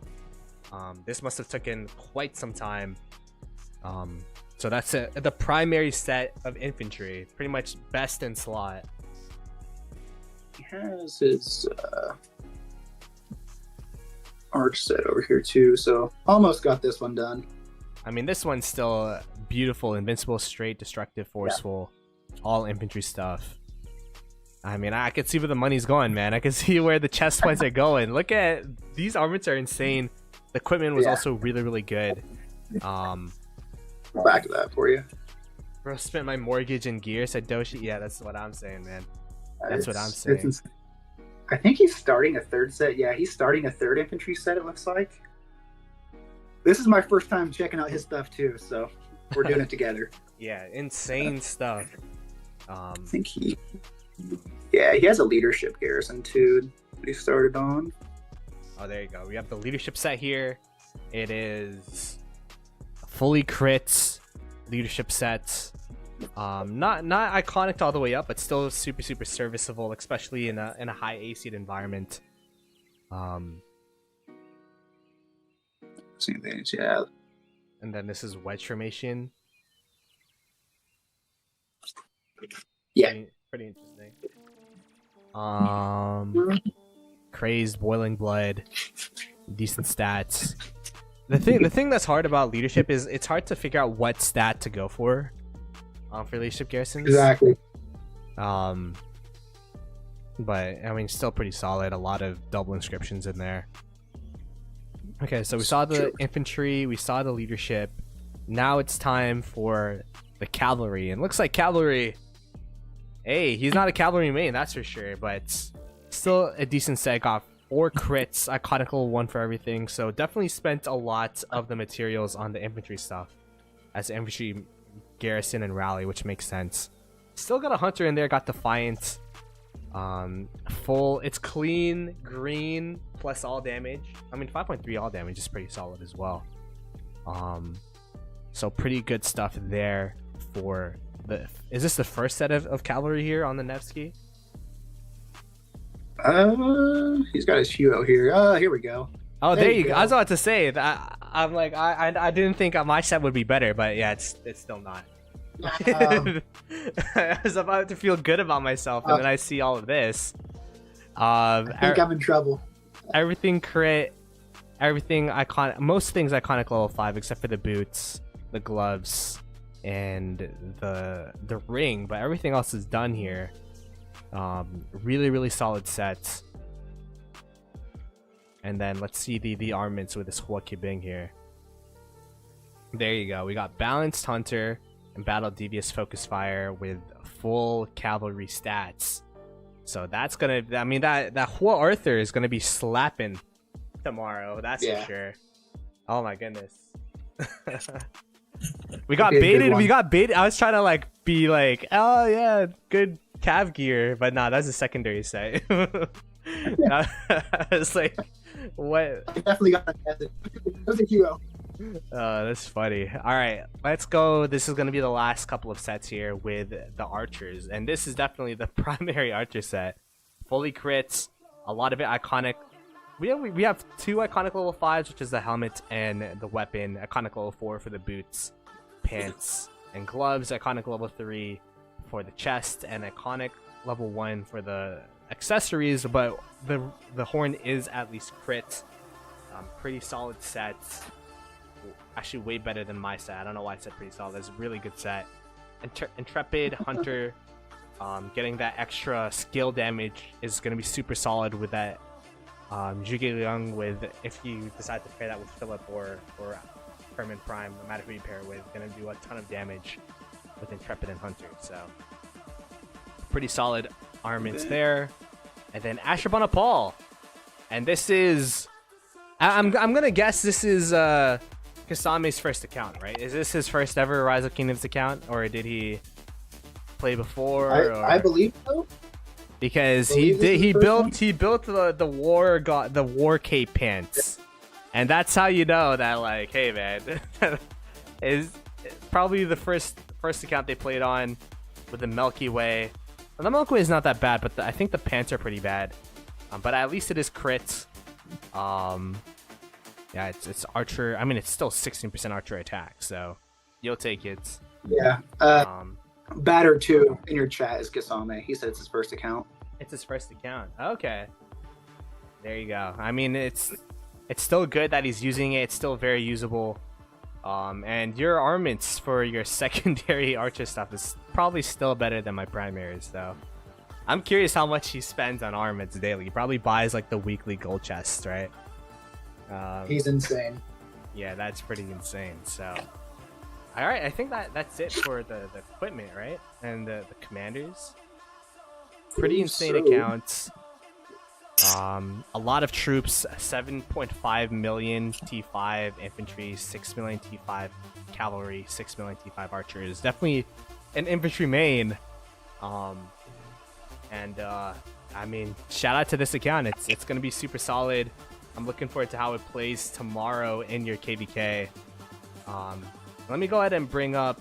This must have taken quite some time. So that's it. The primary set of infantry, pretty much best in slot. He has his arch set over here too, so almost got this one done. I mean, this one's still beautiful, invincible, straight, destructive, forceful, all infantry stuff. I mean, I could see where the money's going, man. I can see where the chest points are going. Look at these armors are insane. The equipment was also really, really good. Back to that for you. Bro, spent my mortgage in gear, said Doshi. Yeah, that's what I'm saying, man. That's what I'm saying. I think he's starting a third set. Yeah, he's starting a third infantry set, it looks like. This is my first time checking out his stuff too, so we're doing it together. Yeah, insane stuff. I think he has a leadership garrison too that he started on. Oh, there you go. We have the leadership set here. It is fully crits leadership set. Not iconic all the way up, but still super serviceable, especially in a high AC environment. Same things, yeah. And then this is wedge formation. Yeah, pretty interesting. Crazed, boiling blood, decent stats. The thing that's hard about leadership is it's hard to figure out what stat to go for leadership garrisons. Exactly. But I mean, still pretty solid. A lot of double inscriptions in there. Okay, so we saw the infantry, we saw the leadership. Now it's time for the cavalry, and looks like cavalry. Hey, he's not a cavalry main, that's for sure, but still a decent set. Got 4 crits, iconical 1 for everything. So definitely spent a lot of the materials on the infantry stuff as infantry garrison and rally, which makes sense. Still got a hunter in there, got defiant. It's clean green plus all damage. I mean 5.3 all damage is pretty solid as well. So pretty good stuff there for the. Is this the first set of cavalry here on the Nevsky? He's got his Hugo here. Here we go. Oh, there you go. I was about to say that. I'm like, I didn't think my set would be better, but yeah, it's still not. I was about to feel good about myself, and then I see all of this. I think I'm in trouble. Everything crit, everything iconic. Most things iconic level 5, except for the boots, the gloves, and the ring. But everything else is done here. Really solid sets. And then let's see the armaments with this Huakibing here. There you go. We got balanced hunter and battle devious focus fire with full cavalry stats. So that's gonna. I mean that Hua Arthur is gonna be slapping tomorrow. That's for sure. Oh my goodness. We got baited. We got baited. I was trying to like be like, oh yeah, good cav gear, but nah, that's a secondary set. I was like, what? I definitely got that. That was a hero. That's funny. All right, let's go. This is gonna be the last couple of sets here with the archers, and this is definitely the primary archer set. Fully crits, a lot of it iconic. We have 2 iconic level 5s, which is the helmet and the weapon. Iconic level 4 for the boots, pants, and gloves. Iconic level 3 for the chest, and iconic level 1 for the accessories. But the horn is at least crit. Pretty solid sets. Actually, way better than my set. I don't know why I said pretty solid. It's a really good set. Intrepid hunter, getting that extra skill damage is going to be super solid with that. Zhuge Liang with, if you decide to pair that with Philip or Herman Prime, no matter who you pair it with, going to do a ton of damage with Intrepid and Hunter. So pretty solid armaments there. And then Ashurbanipal Paul, and this is, I'm gonna guess this is Kasame's first account, right? Is this his first ever Rise of Kingdoms account, or did he play before? I believe so. Because he built the war cape pants, and that's how you know that, like, hey man, is probably the first account they played on with the Milky Way. Well, the Milky Way is not that bad, but I think the pants are pretty bad. But at least it is crits. Yeah, it's archer. I mean, it's still 16% archer attack, so you'll take it. Yeah. Batter 2 in your chat is Kasame. He said it's his first account. It's his first account. Okay. There you go. I mean, it's still good that he's using it. It's still very usable. And your armaments for your secondary archer stuff is probably still better than my primaries, though. I'm curious how much he spends on armaments daily. He probably buys like the weekly gold chests, right? He's insane. Yeah, that's pretty insane. So, all right, I think that's it for the equipment, right? And the commanders. Pretty insane accounts. A lot of troops, 7.5 million T5 infantry, 6 million T5 cavalry, 6 million T5 archers. Definitely an infantry main. I mean, shout out to this account. It's gonna be super solid. I'm looking forward to how it plays tomorrow in your KVK. Let me go ahead and bring up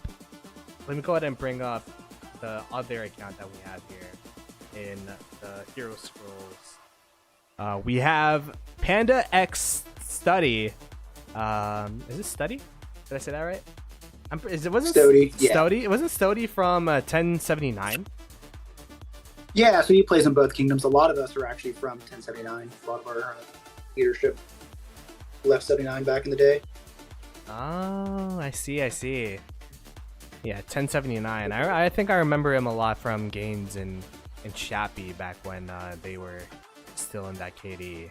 the other account that we have here in the Hero Scrolls. We have Panda X Study. Is it Study? Did I say that right? Wasn't Stody? Stody? Yeah. Wasn't Stody from 1079? Yeah, so he plays in both kingdoms. A lot of us are actually from 1079. A lot of our leadership left 79 back in the day. Oh, I see. Yeah, 1079. I think I remember him a lot from games in Shappy back when they were still in that KD.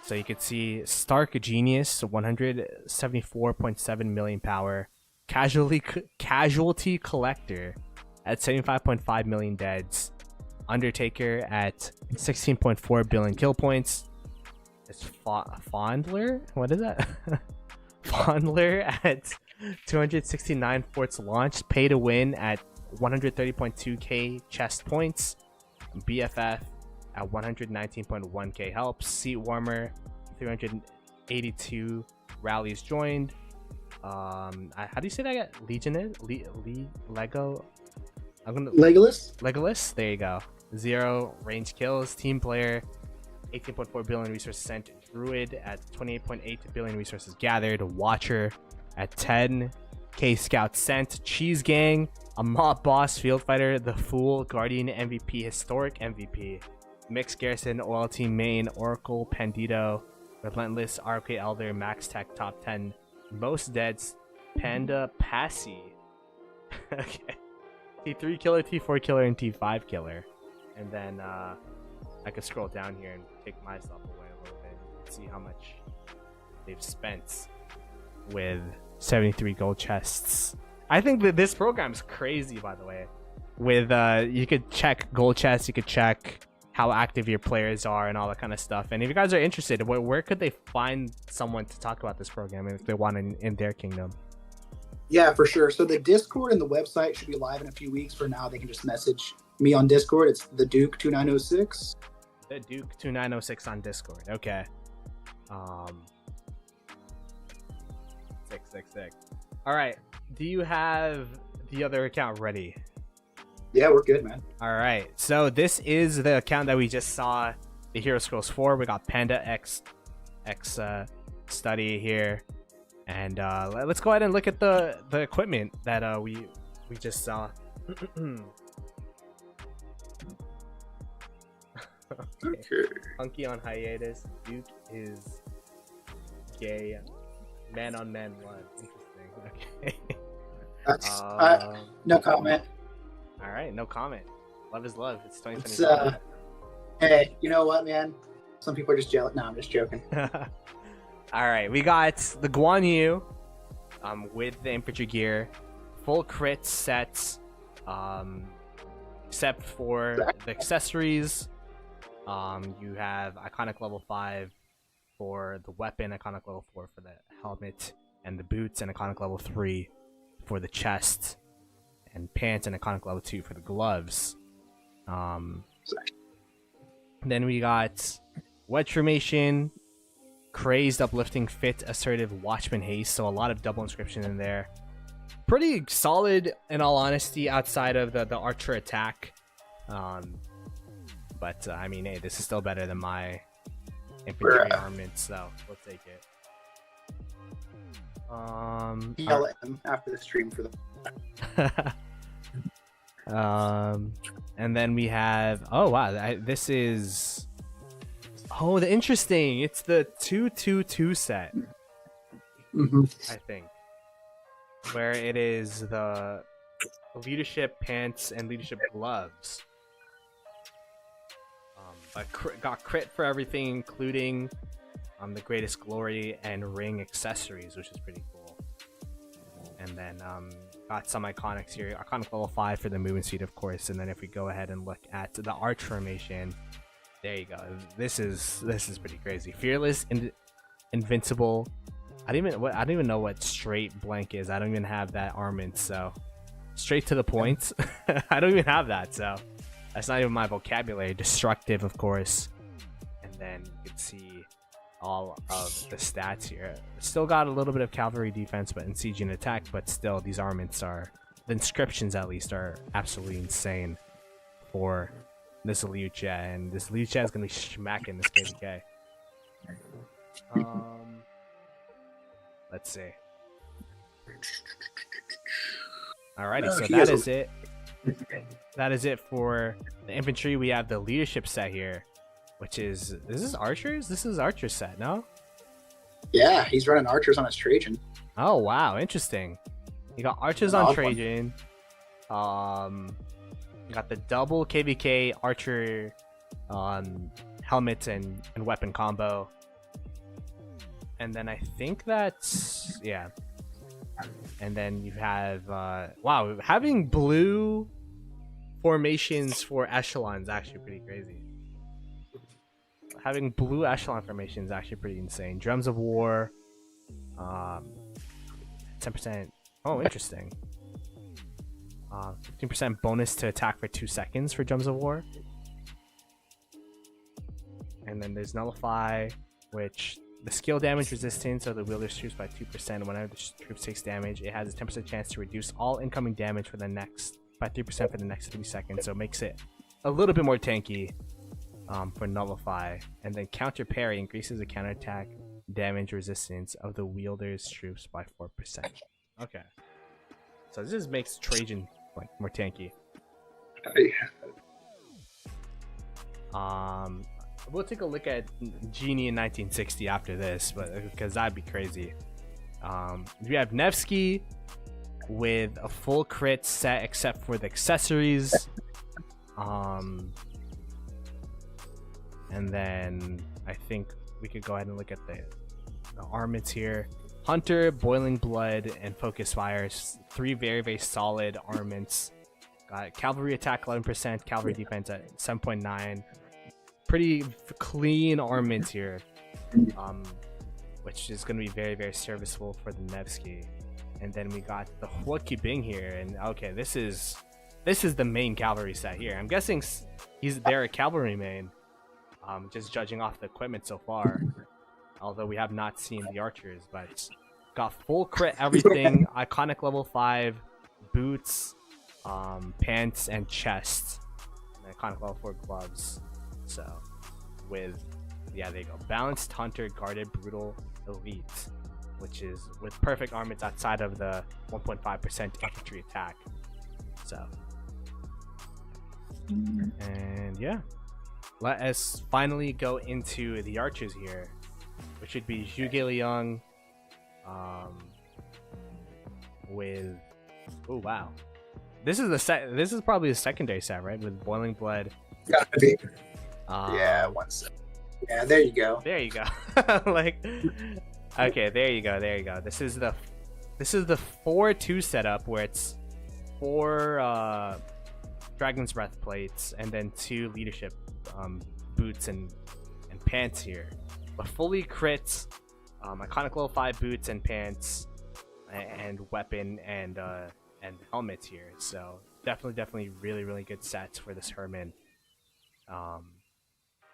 So you could see Stark Genius, 174.7 million power. Casualty Collector at 75.5 million deads. Undertaker at 16.4 billion kill points. It's Fondler? What is that? Fondler at 269 forts launched. Pay to win at 130.2k chest points. BFF at 119.1k helps. Seat warmer, 382 rallies joined. How do you say that again? Lego. I'm gonna Legolas. There you go. 0 range kills. Team player, 18.4 billion resources sent. Druid at 28.8 billion resources gathered. Watcher at 10k scouts sent. Cheese Gang, a mob boss, field fighter, the Fool, Guardian MVP, historic MVP, Mixed Garrison, Oil Team main, Oracle, Pandito, Relentless, RK Elder, Max Tech top 10, most deads, Panda, Passy. Okay. T3 killer, T4 killer, and T5 killer. And then I could scroll down here and take myself away a little bit and see how much they've spent with 73 gold chests. I think that this program is crazy, by the way. With you could check gold chests, you could check how active your players are and all that kind of stuff. And if you guys are interested, where could they find someone to talk about this program if they want in their kingdom? Yeah, for sure. So the Discord and the website should be live in a few weeks. For now, they can just message me on Discord. It's the Duke 2906. The Duke 2906 on Discord. Okay. Sick. All right. Do you have the other account ready? Yeah, we're good, man. All right. So this is the account that we just saw. The Hero Scrolls 4. We got Panda X study here. And let's go ahead and look at the equipment that we just saw. Okay. Funky on hiatus. Duke is gay. Man on man one. Interesting. Okay. No comment. All right, no comment. Love is love. It's 2020. Hey, you know what, man? Some people are just jealous. No, I'm just joking. All right, we got the Guan Yu with the infantry gear, full crit sets, except for the accessories. You have iconic level 5 for the weapon, iconic level 4 for the helmet and the boots, and iconic level 3 for the chest and pants, and iconic level 2 for the gloves. Then we got wedge formation, crazed, uplifting, fit, assertive, watchman haste. So a lot of double inscription in there. Pretty solid, in all honesty, outside of the archer attack. But I mean, hey, this is still better than my infantry armament, so we'll take it. Yell at him after the stream for the. And then we have, oh wow, this is, oh, the interesting. It's the 222 set. I think, where it is the leadership pants and leadership gloves. But got crit for everything, including the greatest glory and ring accessories, which is pretty cool. And then got some iconics here. Iconic level 5 for the movement speed, of course. And then if we go ahead and look at the arch formation, there you go. This is pretty crazy. Fearless, invincible. I don't even know what straight blank is. I don't even have that armament, so straight to the point. I don't even have that, so that's not even my vocabulary. Destructive, of course. And then you can see all of the stats here. Still got a little bit of cavalry defense, but in siege and attack. But still, these armaments are, the inscriptions at least, are absolutely insane for this Liu Jie. And this Liu Jie is gonna be smacking this KVK. Let's see. Alrighty, so that is it. That is it for the infantry. We have the leadership set here, which is this archers? This is archer set, no? Yeah, he's running archers on his Trajan. Oh wow, interesting. You got archers on Trajan. You got the double KVK archer helmet and weapon combo. And then I think that's, yeah. And then you have wow, having blue formations for echelon is actually pretty crazy. Having blue echelon formation is actually pretty insane. Drums of War, 10%. Oh, interesting. 15% bonus to attack for 2 seconds for Drums of War. And then there's Nullify, which the skill damage resistance of the wielder's troops by 2%. Whenever the troops takes damage, it has a 10% chance to reduce all incoming damage for the next by 3% for the next 3 seconds. So it makes it a little bit more tanky for Nullify. And then Counter Parry increases the counterattack damage resistance of the wielder's troops by 4%. Okay. So this just makes Trajan like more tanky. We'll take a look at Genie in 1960 after this, but because that'd be crazy. We have Nevsky with a full crit set except for the accessories. And then I think we could go ahead and look at the armaments here. Hunter, Boiling Blood, and Focus Fires. 3 very, very solid armaments. Got cavalry attack 11%, cavalry defense at 7.9. Pretty clean armaments here, which is going to be very, very serviceable for the Nevsky. And then we got the Huoki Bing here, and okay, this is the main cavalry set here. I'm guessing they're a cavalry main, just judging off the equipment so far. Although we have not seen the archers, but got full crit everything, iconic level 5 boots, pants, and chest, and iconic level 4 gloves. So with there you go, balanced hunter, guarded, brutal, elite, which is with perfect armaments outside of the 1.5% infantry attack. So and yeah, let us finally go into the archers here, which would be Zhuge Liang with this is probably the secondary set, right, with Boiling Blood. Yeah, one second. Yeah, there you go. There you go. Like, okay, there you go. This is the 4-2 setup where it's 4 Dragon's Breath plates and then 2 leadership boots and pants here. But fully crits, iconic level 5 boots and pants, and weapon and helmets here. So definitely really, really good sets for this Herman.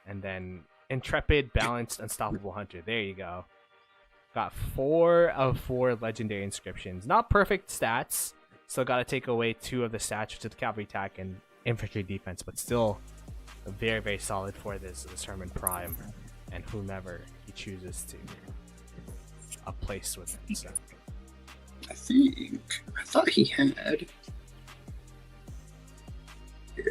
And then Intrepid, Balanced, Unstoppable Hunter. There you go. Got 4 of 4 legendary inscriptions. Not perfect stats. Still got to take away 2 of the stats to the cavalry attack and infantry defense, but still very, very solid for this Herman Prime and whomever he chooses to place with him. So. I thought he had. Yeah.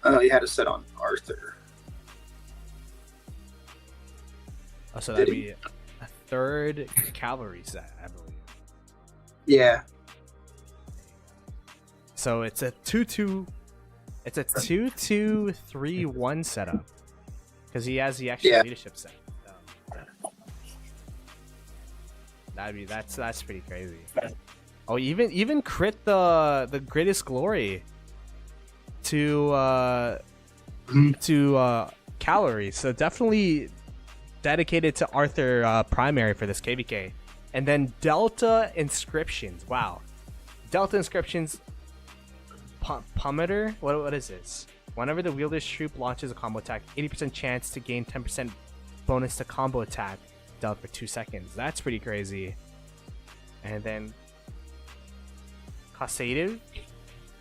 Oh, you had a set on Arthur. Oh, so that'd be a 3rd cavalry set, I believe. Yeah. So it's a 2-2. It's a 2-2-3-1 setup because he has the extra leadership set. So. That's pretty crazy. Oh, even crit the Greatest Glory to cavalry. So definitely dedicated to Arthur primary for this KVK. And then Delta Inscriptions. Wow. Delta Inscriptions Pummeter? What is this? Whenever the wielder's troop launches a combo attack, 80% chance to gain 10% bonus to combo attack dealt for 2 seconds. That's pretty crazy. And then Causative,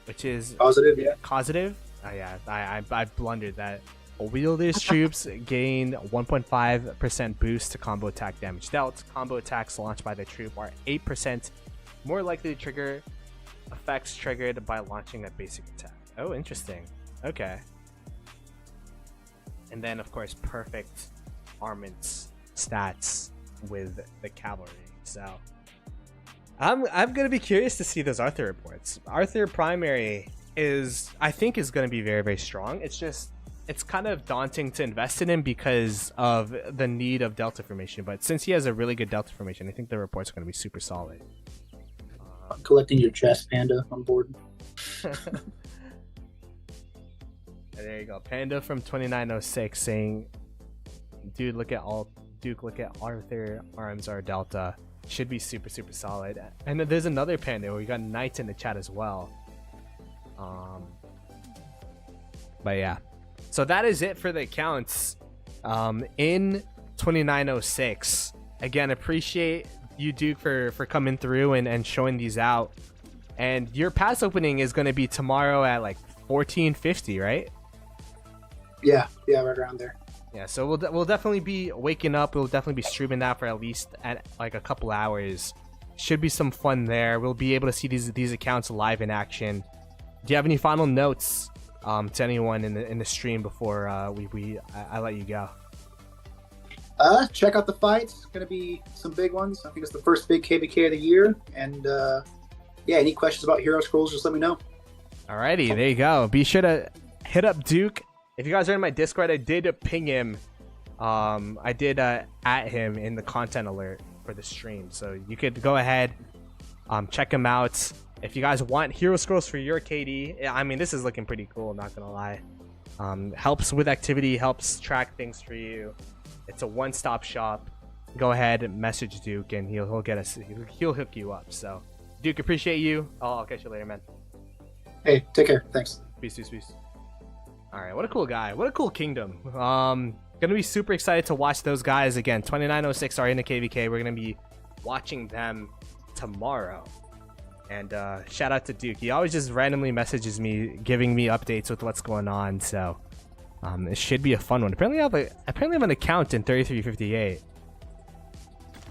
which is Causative, yeah. Causative? Oh yeah, I blundered that. Wielder's troops gain 1.5% boost to combo attack damage dealt. Combo attacks launched by the troop are 8% more likely to trigger effects triggered by launching a basic attack. Oh, interesting. Okay. And then, of course, perfect armaments stats with the cavalry. So I'm gonna be curious to see those Arthur reports. Arthur primary I think is gonna be very, very strong. It's kind of daunting to invest in him because of the need of Delta formation. But since he has a really good Delta formation, I think the reports are gonna be super solid. I'm collecting your chest, Panda, on board. There you go, Panda from 2906 saying, "Dude, look at Arthur arms are Delta. Should be super, super solid." And then there's another Panda where we got Knight in the chat as well. But yeah, so that is it for the accounts in 2906. Again, appreciate you, Duke, for coming through and showing these out. And your pass opening is going to be tomorrow at like 14:50, right? Yeah, right around there. Yeah, so we'll definitely be waking up. We'll definitely be streaming that for at least at like a couple hours. Should be some fun there. We'll be able to see these accounts live in action. Do you have any final notes to anyone in the stream before I let you go? Check out the fights. Gonna be some big ones. I think it's the first big KVK of the year. And yeah, any questions about Hero Scrolls, just let me know. Alrighty, there you go. Be sure to hit up Duke. If you guys are in my Discord, I did ping him. I did at him in the content alert for the stream, so you could go ahead, check him out. If you guys want Hero Scrolls for your KD, I mean, this is looking pretty cool, not gonna lie. Helps with activity, helps track things for you. It's a one-stop shop. Go ahead and message Duke, and he'll get us. He'll hook you up. So, Duke, appreciate you. I'll catch you later, man. Hey, take care. Thanks. Peace. All right, what a cool guy. What a cool kingdom. Gonna be super excited to watch those guys again. 2906 are in the KVK. We're gonna be watching them tomorrow. And shout out to Duke. He always just randomly messages me, giving me updates with what's going on. So it should be a fun one. Apparently I have an account in 3358.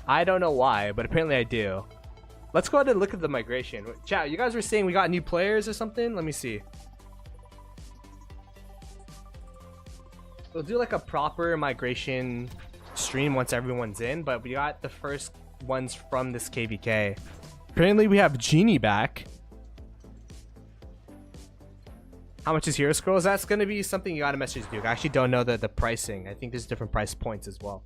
I don't know why, but apparently I do. Let's go ahead and look at the migration. Chat, you guys were saying we got new players or something? Let me see. We'll do like a proper migration stream once everyone's in, but we got the first ones from this KVK. Apparently we have Genie back. How much is Hero Scrolls? That's going to be something you got to message Duke. I actually don't know the pricing. I think there's different price points as well.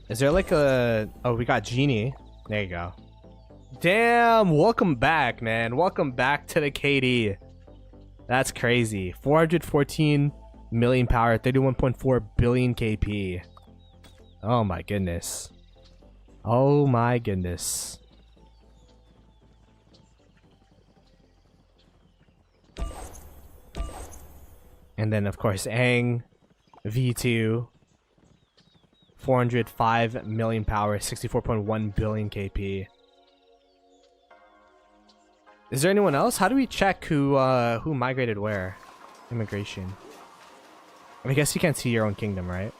Is there like a... Oh, we got Genie. There you go. Damn, welcome back, man. Welcome back to the KD. That's crazy. 414 million power, 31.4 billion KP. Oh my goodness. Oh my goodness. And then of course Aang V2, 405 million power, 64.1 billion KP. Is there anyone else? How do we check who migrated where? Immigration. I guess you can't see your own kingdom, right?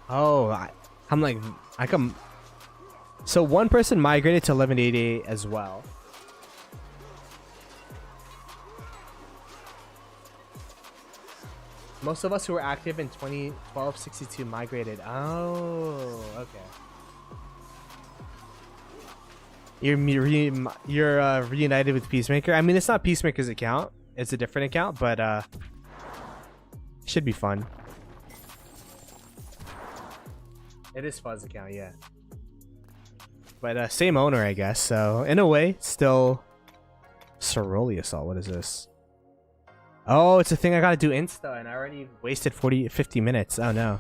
Oh, I'm like, I come. So one person migrated to 1188 as well. Most of us who were active in 2012-62 migrated. Oh, okay. You're reunited with Peacemaker. I mean, it's not Peacemaker's account. It's a different account, but should be fun. It is Fuzz account, yeah. But same owner, I guess. So in a way, still Ceroli Assault. What is this? Oh, it's a thing I gotta do insta, and I already wasted 50 minutes. Oh no.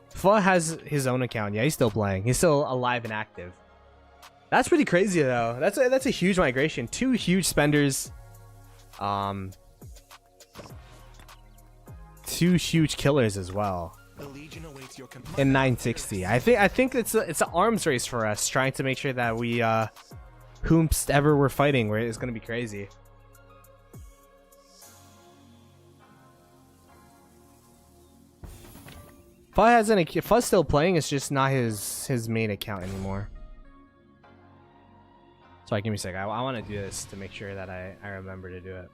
Fa has his own account. Yeah, he's still playing. He's still alive and active. That's pretty crazy though. That's a huge migration. 2 huge spenders. 2 huge killers as well. In 960. I think it's an arms race for us, trying to make sure that we whomst ever we're fighting, where it's gonna be crazy. Fuzz still playing, it's just not his main account anymore. Sorry, give me a sec. I want to do this to make sure that I remember to do it.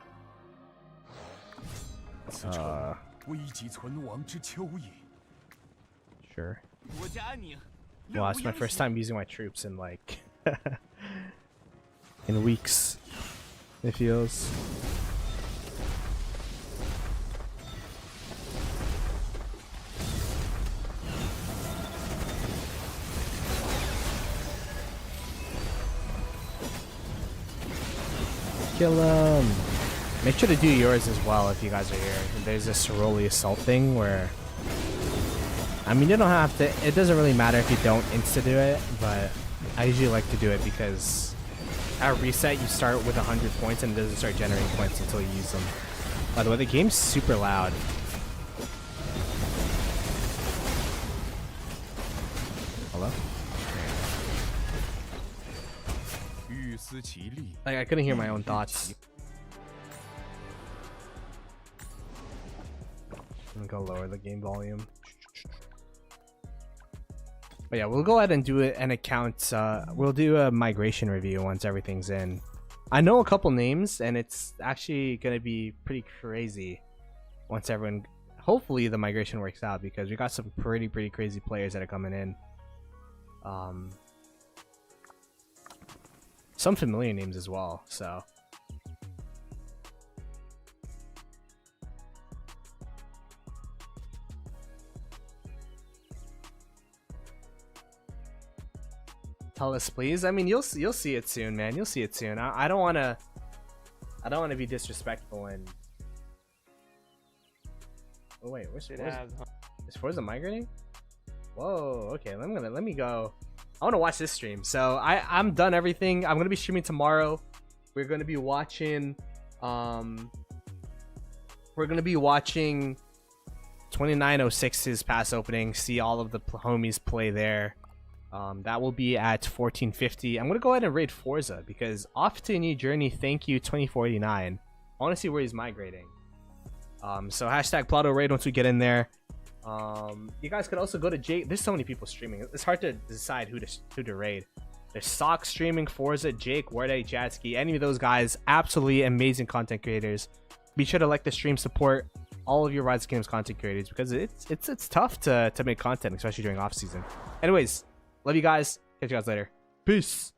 Sure. Well, it's my first time using my troops in like in weeks. It feels. Kill him. Make sure to do yours as well if you guys are here. There's this Ceroli Assault thing where, I mean, you don't have to, it doesn't really matter if you don't insta do it, but I usually like to do it because at reset you start with 100 points and it doesn't start generating points until you use them. By the way, the game's super loud. Hello? Like, I couldn't hear my own thoughts. I'm gonna go lower the game volume. But yeah, we'll go ahead and do an account. We'll do a migration review once everything's in. I know a couple names, and it's actually gonna be pretty crazy once everyone. Hopefully, the migration works out because we got some pretty crazy players that are coming in. Some familiar names as well. So. Tell us, please. I mean, you'll see it soon, man. You'll see it soon. I don't wanna be disrespectful and. Oh wait, where's Forza? Is Forza migrating? Whoa. Okay, let me go. I want to watch this stream. So I'm done everything. I'm gonna be streaming tomorrow. We're gonna be watching. We're gonna be watching 2906's pass opening. See all of the homies play there. That will be at 1450. I'm gonna go ahead and raid Forza because off to a new journey. Thank you 2049. I want to see where he's migrating. So hashtag Ploto raid once we get in there. You guys could also go to Jake. There's so many people streaming. It's hard to decide who to raid. There's Sock streaming, Forza, Jake, Werde, Jatski, any of those guys. Absolutely amazing content creators. Be sure to like the stream, support all of your Rise of Kingdoms content creators because it's tough to make content, especially during off season. Anyways. Love you guys. Catch you guys later. Peace.